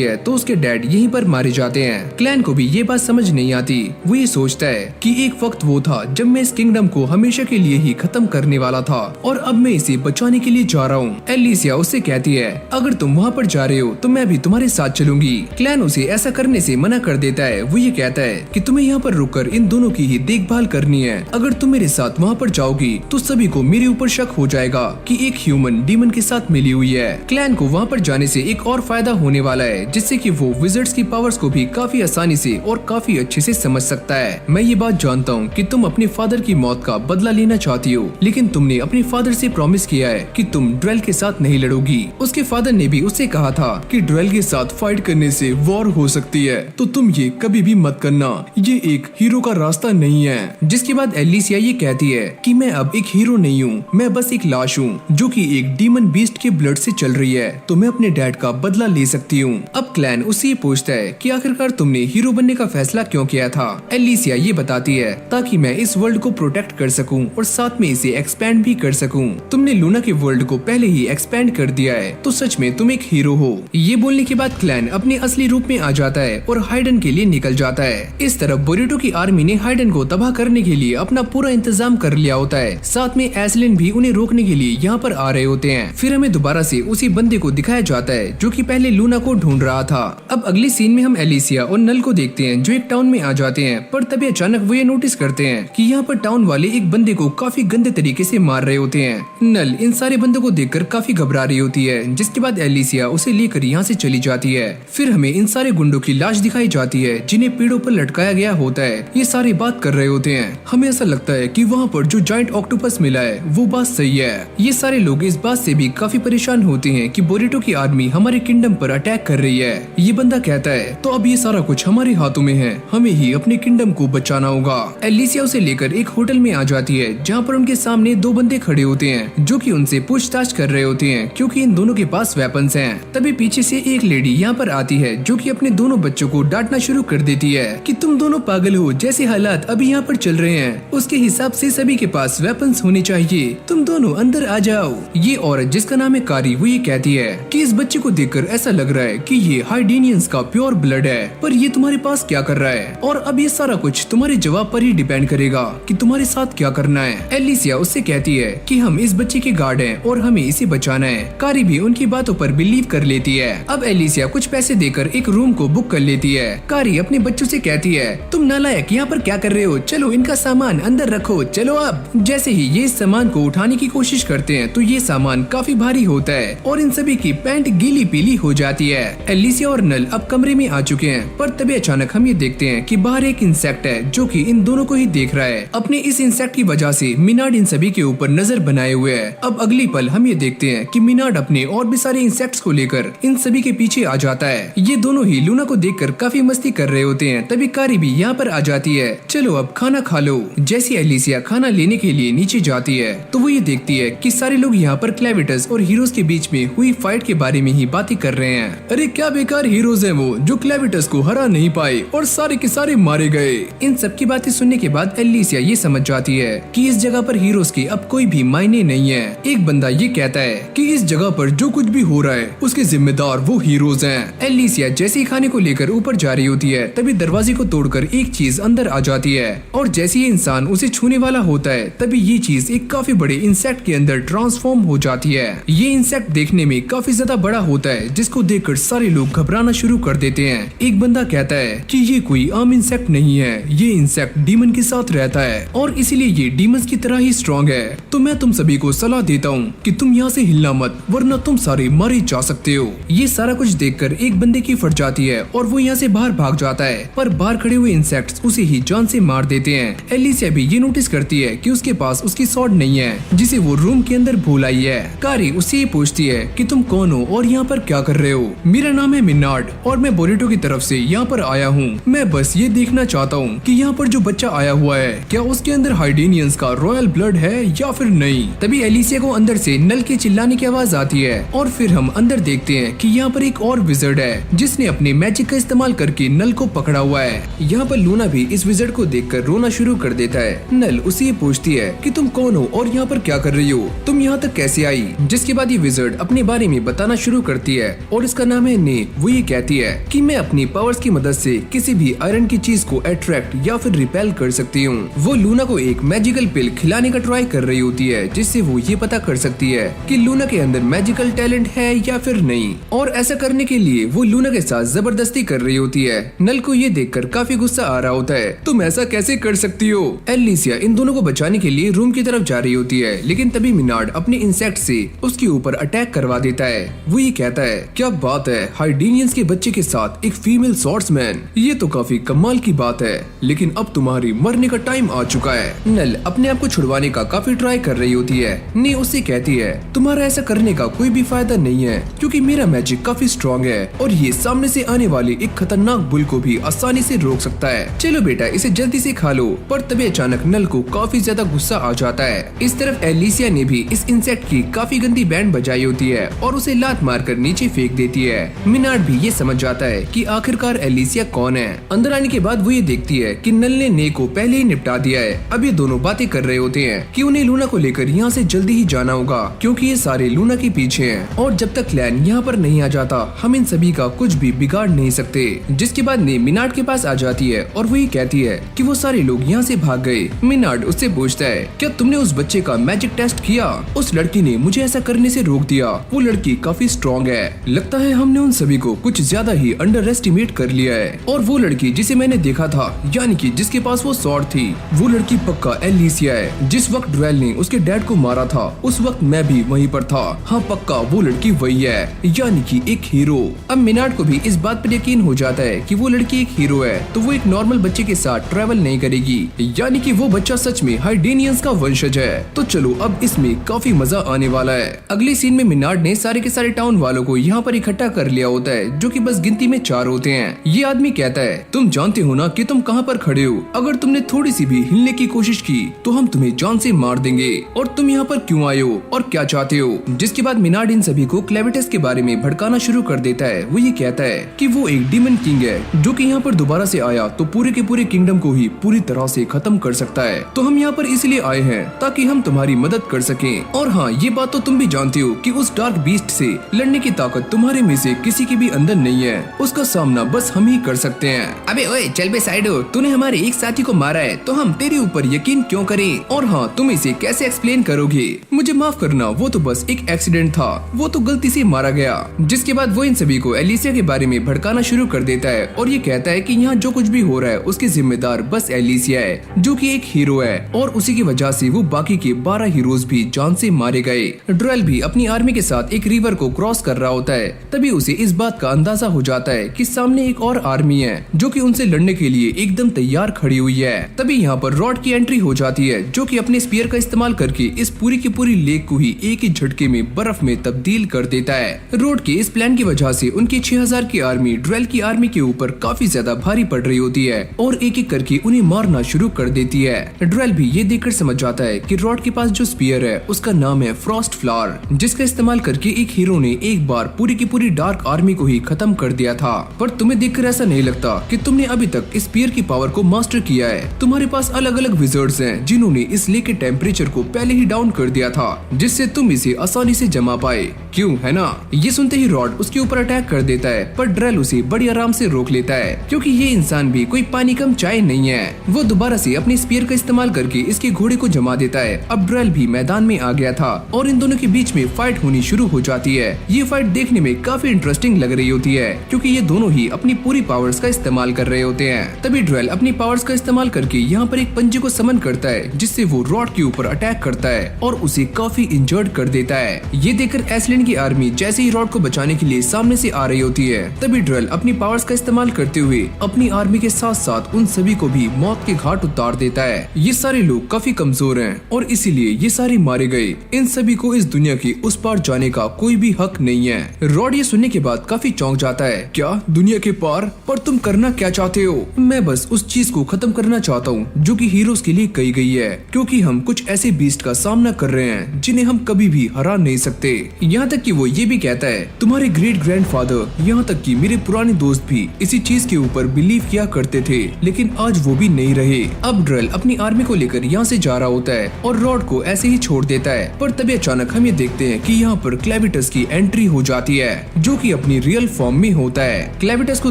है तो उसके डैड यहीं पर मारे जाते हैं। क्लैन को भी ये बात समझ नहीं आती। वो ये सोचता है कि एक वक्त वो था जब मैं इस किंगडम को हमेशा के लिए ही खत्म करने वाला था और अब मैं इसे बचाने के लिए जा रहा हूँ। एलिसिया उससे कहती है अगर तुम वहाँ पर जा रहे हो तो मैं भी तुम्हारे साथ चलूंगी। क्लैन उसे ऐसा करने से मना कर देता है। वो ये कहता है कि तुम्हें यहाँ पर रुककर इन दोनों की ही देखभाल करनी है। अगर तुम मेरे साथ वहाँ पर जाओगी तो सभी को मेरे ऊपर शक हो जाएगा कि एक ह्यूमन डीमन के साथ मिली हुई है। क्लैन को वहाँ पर जाने से एक और फायदा होने वाला है जिससे कि वो विज़र्ड्स की पावर्स को भी काफी आसानी से और काफी अच्छे से समझ सकता है। मैं ये बात जानता हूँ कि तुम अपने फादर की मौत का बदला लेना चाहती हो, लेकिन तुमने अपने फादर से प्रॉमिस किया है कि तुम ड्वेल के साथ नहीं लड़ोगी। उसके फादर ने भी उससे कहा था कि ड्वेल के साथ फाइट करने से वॉर हो सकती है, तो तुम ये कभी भी मत करना, ये एक हीरो का रास्ता नहीं है। जिसके बाद एलिसिया ये कहती है कि मैं अब एक हीरो नहीं हूँ, मैं बस एक लाश हूँ जो कि एक डीमन बीस्ट के ब्लड से चल रही है, तो मैं अपने डैड का बदला ले सकती हूँ। अब क्लैन उससे पूछता है कि आखिरकार तुमने हीरो बनने का फैसला क्यों किया था। एलिसिया ये बताती है ताकि मैं इस वर्ल्ड को प्रोटेक्ट कर सकूं और साथ में इसे एक्सपैंड भी कर सकूं। तुमने लूना के वर्ल्ड को पहले ही एक्सपैंड कर दिया है, तो सच में तुम एक हीरो हो। ये बोलने के बाद क्लैन अपने असली रूप में आ जाता है और हाइडन के लिए निकल जाता है। इस तरफ बोरुटो की आर्मी ने हाइडन को तबाह करने के लिए अपना पूरा इंतजाम कर लिया होता है। साथ में एस्लिन भी उन्हें रोकने के लिए यहाँ पर आ रहे होते हैं। फिर हमें दोबारा से उसी बंदे को दिखाया जाता है जो कि पहले लूना को ढूंढ रहा था। अब अगली सीन में हम एलिसिया और नल को देखते हैं जो एक टाउन में आ जाते हैं, पर तभी अचानक वो ये नोटिस करते हैं कि यहाँ पर टाउन वाले एक बंदे को काफी गंदे तरीके से मार रहे होते हैं। नल इन सारे बंदों को देखकर काफी घबरा रही होती है, जिसके बाद एलिसिया उसे लेकर यहाँ से चली जाती है। फिर हमें इन सारे गुंडों की लाश दिखाई जाती है जिन्हें पेड़ों पर लटकाया गया होता है। ये सारी बात कर रहे होते हैं। हमें ऐसा लगता है कि वहाँ पर जो जायंट ऑक्टोपस मिला है वो बात सही है। ये सारे लोग इस बात से भी काफी परेशान होते हैं कि बोरुटो की आर्मी हमारे किंगडम पर अटैक कर रही है। ये बंदा कहता है तो अब ये सारा कुछ हमारे हाथों में है, हमें ही अपने किंगडम को बचाना होगा। एलिसिया उसे लेकर एक होटल में आ जाती है जहाँ पर उनके सामने दो बंदे खड़े होते हैं जो कि उनसे पूछताछ कर रहे होते हैं क्योंकि इन दोनों के पास वेपन्स हैं। तभी पीछे से एक लेडी यहाँ पर आती है जो कि अपने दोनों बच्चों को डांटना शुरू कर देती है कि तुम दोनों पागल हो, जैसे हालात अभी यहाँ पर चल रहे हैं उसके हिसाब से सभी के पास वेपन्स होने चाहिए, तुम दोनों अंदर आ जाओ। ये औरत जिसका नाम है कारी वो ये कहती है कि इस बच्चे को देखकर ऐसा लग रहा है कि ये हाइडेनियंस का प्योर ब्लड है, पर ये तुम्हारे पास क्या कर रहा है और अब ये सारा कुछ तुम्हारे जवाब पर ही डिपेंड करेगा कि तुम्हारे साथ क्या करना है। एलिसिया उससे कहती है कि हम इस बच्चे के गार्ड हैं और हमें इसे बचाना है। कारी भी उनकी बातों पर बिलीव कर लेती है। अब एलिसिया कुछ पैसे देकर एक रूम को बुक कर लेती है। कारी अपने बच्चों से कहती है तुम नालायक यहाँ पर क्या कर रहे हो, चलो इनका सामान अंदर रखो, चलो। अब जैसे ही ये इस सामान को उठाने की कोशिश करते हैं तो ये सामान काफी भारी होता है और इन सभी की पैंट गीली पीली हो जाती है। एलिसिया और नल अब कमरे में आ चुके हैं, पर तभी अचानक हम ये देखते हैं कि बाहर एक इंसेक्ट है जो कि इन दोनों को ही देख रहा है। अपने इस इंसेक्ट की वजह से मिनार्ड इन सभी के ऊपर नजर बनाए हुए है। अब अगली पल हम ये देखते हैं कि मिनार्ड अपने और भी सारे इंसेक्ट्स को लेकर इन सभी के पीछे आ जाता है। ये दोनों ही लूना को देखकर काफी मस्ती कर रहे होते हैं। तभी कारी भी यहाँ पर आ जाती है, चलो अब खाना खा लो। जैसी एलिसिया खाना लेने के लिए नीचे जाती है तो वो ये देखती है कि सारे लोग यहाँ पर क्लेविटस और हीरोज के बीच में हुई फाइट के बारे में ही बातें कर रहे हैं। अरे क्या बेकार हीरोज हैं वो जो क्लेविटस को हरा नहीं पाए और सारे के सारे मारे गए। इन सब की बातें सुनने के बाद एलिसिया ये समझ जाती है कि इस जगह पर हीरोज के अब कोई भी मायने नहीं है। एक बंदा ये कहता है कि इस जगह पर जो कुछ भी हो रहा है उसके जिम्मेदार वो हीरोज हैं। एलिसिया जैसे ही खाने को लेकर ऊपर जा रही होती है तभी दरवाजे को तोड़कर एक चीज अंदर आ जाती है और जैसे ही इंसान उसे छूने वाला होता है तभी ये चीज एक काफी बड़े इंसेक्ट के अंदर ट्रांसफॉर्म हो जाती है। ये इंसेक्ट देखने में काफी ज्यादा बड़ा होता है जिसको देखकर सारे लोग घबराना शुरू कर देते हैं। एक बंदा कहता है कि ये कोई आम इंसेक्ट नहीं है, ये इंसेक्ट डीमन के साथ रहता है और इसीलिए ये डीमंस की तरह ही स्ट्रॉन्ग है। तो मैं तुम सभी को सलाह देता हूँ कि तुम यहाँ से हिलना मत, वरना तुम सारे मारे जा सकते हो। ये सारा कुछ देखकर एक बंदे की फट जाती है और वो यहाँ से बाहर भाग जाता है, पर बाहर खड़े हुए इंसेक्ट्स उसे ही जान से मार देते हैं। एलिसिया भी ये नोटिस करती है कि उसके पास उसकी स्वॉर्ड नहीं है जिसे वो रूम के अंदर भूल आई है। कारी उससे ये पूछती है कि तुम कौन हो और यहाँ पर क्या कर रहे हो। मेरा नाम है मिनार्ड और मैं बोरुटो की तरफ से यहाँ पर आया हूँ। मैं बस ये देखना चाहता हूँ कि यहाँ पर जो बच्चा आया हुआ है क्या उसके अंदर हाइडेनियंस का रॉयल ब्लड है या फिर नहीं। तभी एलिसिया को अंदर से नल के चिल्लाने की आवाज आती है और फिर हम अंदर देखते हैं कि यहाँ पर एक और विजर्ड है जिसने अपने मैजिक का इस्तेमाल करके नल को पकड़ा हुआ है। यहाँ पर लूना भी इस विजर्ड को देखकर रोना शुरू कर देता है। नल उसे ये पूछती है कि तुम कौन हो और यहाँ पर क्या कर रही हो, तुम यहाँ तक कैसे आई। जिसके बाद ये विजर्ड अपने बारे में बताना शुरू करती है और इसका नाम है ने। वो ये कहती है कि मैं अपनी पावर्स की मदद से किसी भी आयरन की चीज को अट्रैक्ट या फिर रिपेल कर सकती हूँ। वो लूना को एक मैजिकल पिल खिलाने का ट्राई कर रही होती है, जिससे वो ये पता कर सकती है कि लूना के अंदर मैजिकल टैलेंट है या फिर नहीं। और ऐसा करने के लिए वो लूना के साथ जबरदस्ती कर रही होती है। नल को ये देखकर काफी गुस्सा आ रहा होता है। तुम ऐसा कैसे कर सकती हो? एलिसिया इन दोनों को बचाने के लिए रूम की तरफ जा रही होती है, लेकिन तभी मिनार्ड अपने इंसेक्ट से उसके ऊपर अटैक करवा देता है। वो ये कहता है, क्या बात है, हाइडीनियंस के बच्चे के साथ एक फीमेल स्वॉर्ड्समैन, ये तो काफी कमाल की बात है, लेकिन अब तुम्हारी मरने का टाइम आ चुका है। नल अपने आप को छुड़वाने का काफी ट्राई कर रही होती है। नी उससे कहती है, तुम्हारा ऐसा करने का कोई भी फायदा नहीं है, क्योंकि मेरा मैजिक काफी स्ट्रॉन्ग है और ये सामने से आने वाले एक खतरनाक बुल को भी आसानी से रोक सकता है। चलो बेटा, इसे जल्दी से खा लो। पर तभी अचानक नल को काफी ज्यादा गुस्सा आ जाता है। इस तरफ एलिसिया ने भी इस इंसेक्ट की काफी गंदी बैंड बजाई होती है और उसे लात मारकर नीचे फेंक देती है। मिनार्ड भी ये समझ जाता है कि आखिरकार एलिसिया कौन है। अंदर आने के बाद वो ये देखती है कि नल ने ने को पहले ही निपटा दिया है। अब ये दोनों बातें कर रहे होते हैं कि उन्हें लूना को लेकर यहाँ से जल्दी ही जाना होगा, क्योंकि ये सारे लूना के पीछे हैं और जब तक क्लैन यहाँ पर नहीं आ जाता हम इन सभी का कुछ भी बिगाड़ नहीं सकते। जिसके बाद ने मिनार्ड के पास आ जाती है और वो ये कहती है कि वो सारे लोग यहाँ से भाग गए। मिनार्ड उससे पूछता है, क्या तुमने उस बच्चे का मैजिक टेस्ट किया? उस लड़की ने मुझे ऐसा करने से रोक दिया। वो लड़की काफी स्ट्रॉन्ग है। लगता है हमने उन सभी को कुछ ज्यादा ही अंडर एस्टिमेट कर लिया है। और वो लड़की जिसे मैंने देखा था, यानी कि जिसके पास वो स्वॉर्ड थी, वो लड़की पक्का एलिसिया है। जिस वक्त ड्वेल ने उसके डैड को मारा था उस वक्त मैं भी वहीं पर था। हाँ पक्का वो लड़की वही है, यानी कि एक हीरो। अब मिनार्ड को भी इस बात पर यकीन हो जाता है कि वो लड़की एक हीरो है, तो वो एक नॉर्मल बच्चे के साथ ट्रैवल नहीं करेगी, यानी कि वो बच्चा सच में हाइडेनियंस का वंशज है। तो चलो अब इसमें काफी मजा आने वाला है। अगले सीन में मिनार्ड ने सारे के सारे टाउन वालों को यहाँ पर इकट्ठा कर लिया होता है, जो कि बस गिनती में 4 होते हैं। ये आदमी कहता है, तुम जानते हो ना कि तुम कहाँ पर खड़े हो, अगर तुमने थोड़ी सी भी हिलने की कोशिश की तो हम तुम्हें जान से मार देंगे। और तुम यहाँ पर क्यों आए हो और क्या चाहते हो? जिसके बाद मिनार्ड इन सभी को क्लेविटस के बारे में भड़काना शुरू कर देता है। वो ये कहता है कि वो एक डीमन किंग है, जो कि यहाँ पर दोबारा से आया तो पूरे के पूरे किंगडम को ही पूरी तरह से खत्म कर सकता है। तो हम यहाँ पर इसलिए आए हैं ताकि हम तुम्हारी मदद कर सकें। और हाँ, ये बात तो तुम भी जानते हो कि उस डार्क बीस्ट से लड़ने की ताकत तुम्हारे में से किसी के भी अंदर नहीं है। उसका सामना बस हम ही कर सकते हैं। अबे ओए चल बे साइड हो, तूने हमारे एक साथी को मारा है तो हम तेरे ऊपर यकीन क्यों करें? और हाँ, तुम इसे कैसे एक्सप्लेन करोगे? मुझे माफ करना, वो तो बस एक एक्सीडेंट था, वो तो गलती से मारा गया। जिसके बाद वो इन सभी को एलिसिया के बारे में भड़काना शुरू कर देता है और ये कहता है कि यहाँ जो कुछ भी हो रहा है उसके जिम्मेदार बस एलिसिया है, जो कि एक हीरो है और उसी की वजह से वो बाकी के 12 हीरोज भी जान से मारे गए। ड्वेल भी अपनी आर्मी के साथ एक रिवर को क्रॉस कर रहा होता है। तभी उसे इस बात का अंदाजा हो जाता है कि सामने एक और आर्मी है जो कि उनसे लड़ने के लिए एकदम तैयार खड़ी हुई है। तभी यहाँ पर रॉड की एंट्री हो जाती है, जो कि अपने स्पीयर का इस्तेमाल करके इस पूरी की पूरी लेक को ही एक ही झटके में बर्फ में तब्दील कर देता है। रॉड के इस प्लान की वजह से उनकी 6000 की आर्मी ड्वेल की आर्मी के ऊपर काफी ज्यादा भारी पड़ रही होती है और एक एक करके उन्हें मारना शुरू कर देती है। ड्वेल भी ये देखकर समझ जाता है कि रॉड के पास जो स्पीयर है उसका नाम है फ्रॉस्ट फ्लावर, जिसका इस्तेमाल करके एक हीरो ने एक बार पूरी की पूरी डार्क आर्मी को ही खत्म कर दिया था। पर तुम्हें देखकर ऐसा नहीं लगता कि तुमने अभी तक इस स्पीयर की पावर को मास्टर किया है। तुम्हारे पास अलग अलग विजर्ड्स हैं जिन्होंने इस लेक के टेम्परेचर को पहले ही डाउन कर दिया था, जिससे तुम इसे आसानी से जमा पाए, क्यों है ना? ये सुनते ही रॉड उसके ऊपर अटैक कर देता है, पर ड्रेल उसे बड़ी आराम से रोक लेता है, क्योंकि ये इंसान भी कोई पानी कम चाय नहीं है। वो दोबारा से अपने स्पीयर का इस्तेमाल करके इसके घोड़े को जमा देता है। अब ड्रेल भी मैदान में आ गया था और इन दोनों के बीच में फाइट होनी शुरू हो जाती है। ये फाइट देखने में काफी इंटरेस्टिंग लग रही होती है, क्योंकि ये दोनों ही अपनी पूरी पावर्स का इस्तेमाल कर रहे होते हैं। तभी ड्रेल अपनी पावर्स का इस्तेमाल करके यहाँ पर एक पंजे को समन करता है, जिससे वो रॉड के ऊपर अटैक करता है और उसे काफी इंजर्ड कर देता है। ये देखकर एस्लिन की आर्मी जैसे ही रॉड को बचाने के लिए सामने से आ रही होती है, तभी ड्रेल अपनी पावर्स का इस्तेमाल करते हुए अपनी आर्मी के साथ साथ उन सभी को भी मौत के घाट उतार देता है। ये सारे लोग काफी कमजोर हैं और इसीलिए ये सारे मारे गए। इन सभी को इस दुनिया की उस पार जाने का कोई भी हक नहीं है। रॉड ये सुनने के बाद काफी चौंक जाता है। क्या दुनिया के पार? पर तुम करना क्या चाहते हो? मैं बस उस चीज को खत्म करना चाहता हूँ जो कि हीरोज के लिए कही गई है, क्योंकि हम कुछ ऐसे बीस्ट का सामना कर रहे हैं जिन्हें हम कभी भी हरा नहीं सकते। यहाँ तक कि वो ये भी कहता है, तुम्हारे ग्रेट ग्रैंडफादर, यहाँ तक कि मेरे पुराने दोस्त भी इसी चीज के ऊपर बिलीव किया करते थे, लेकिन आज वो भी नहीं रहे। अब ड्रेल अपनी आर्मी को लेकर यहाँ से जा रहा होता है और रॉड को ऐसे ही छोड़ देता है, पर तभी अचानक हम ये देखते हैं कि यहाँ पर क्लेविटस की एंट्री हो जाती है, जो कि अपनी रियल फॉर्म में होता है। क्लेविटस को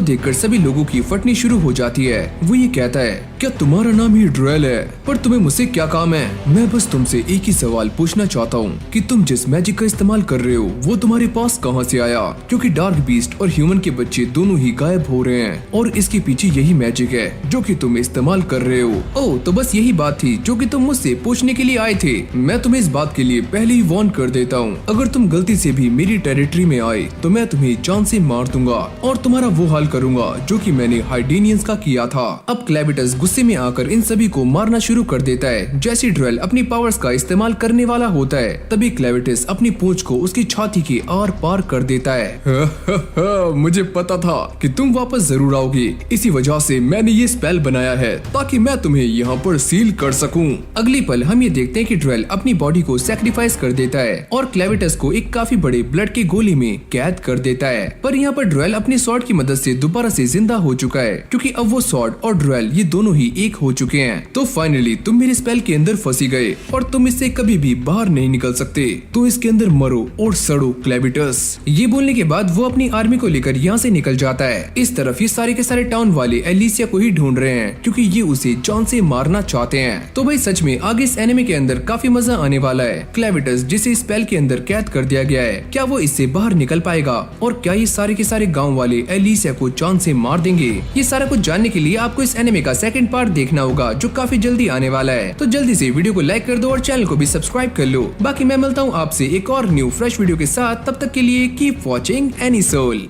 देखकर सभी लोगों की फटनी शुरू हो जाती है। वो ये कहता है, क्या तुम्हारा नाम ही ड्रेल है? पर तुम्हें मुझसे क्या काम है? मैं बस तुमसे एक ही सवाल पूछना चाहता हूँ कि तुम जिस मैजिक का इस्तेमाल कर रहे हो वो तुम्हारे पास कहाँ से आया? क्योंकि डार्क बीस्ट और ह्यूमन के बच्चे दोनों ही गायब हो रहे हैं और इसके पीछे यही मैजिक है जो कि तुम इस्तेमाल कर रहे हो। ओह, तो बस यही बात थी जो कि तुम मुझसे पूछने के लिए आए थे। मैं तुम्हें इस बात के लिए पहले ही वार्न कर देता हूँ, अगर तुम गलती से भी मेरी टेरिटरी में आए तो मैं तुम्हें जान से मार दूंगा और तुम्हारा वो हाल करूंगा जो कि मैंने हाइडेनियंस का किया था। अब क्लेविटस गुस्से में आकर इन सभी को मारना शुरू कर देता है। जैसे ड्रेल अपनी पावर्स का इस्तेमाल करने वाला होता है तभी क्लेविटस अपनी पूंछ को उसकी छाती के आर पार कर देता है। मुझे पता था कि तुम वापस जरूर आओगे, इसी वजह से मैंने ये स्पेल बनाया है ताकि मैं तुम्हें यहाँ पर सील कर सकूं। अगली पल हम ये देखते हैं कि ड्रेल अपनी बॉडी को सैक्रिफाइस कर देता है और क्लेविटस को एक काफी बड़े ब्लड की गोली में कैद कर देता है। पर यहाँ पर ड्रेल अपनी स्वॉर्ड की मदद से दोबारा से जिंदा हो चुका है क्योंकि अब वो स्वॉर्ड और ड्रेल ये दोनों ही एक हो चुके हैं। तो फाइनली तुम मेरे स्पेल के अंदर फंसी गए और तुम इससे कभी भी बाहर नहीं निकल सकते, तो इसके अंदर मरो और सड़ो क्लेविटस। ये बोलने के बाद वो अपनी आर्मी को लेकर यहाँ से निकल जाता है। इस तरफ ये सारे के सारे टाउन वाले एलिसिया को ही ढूंढ रहे हैं क्योंकि ये उसे जान से मारना चाहते हैं। तो भाई सच में आगे इस एनिमे के अंदर काफी मजा आने वाला है। क्लेविटस जिसे स्पेल के अंदर कैद कर दिया गया है, क्या वो इससे बाहर निकल पाएगा और क्या ये सारे के सारे गाँव वाले एलिसिया को जान से मार देंगे? ये सारा कुछ जानने के लिए आपको इस एनिमे का सेकंड पार्ट देखना होगा जो काफी जल्दी आने वाला है। तो जल्दी से वीडियो को लाइक कर दो और चैनल को भी सब्सक्राइब कर लो। बाकी मैं मिलता हूँ आपसे एक और न्यू फ्रेश वीडियो के साथ, तब तक के लिए कीप वॉचिंग एनी सोल।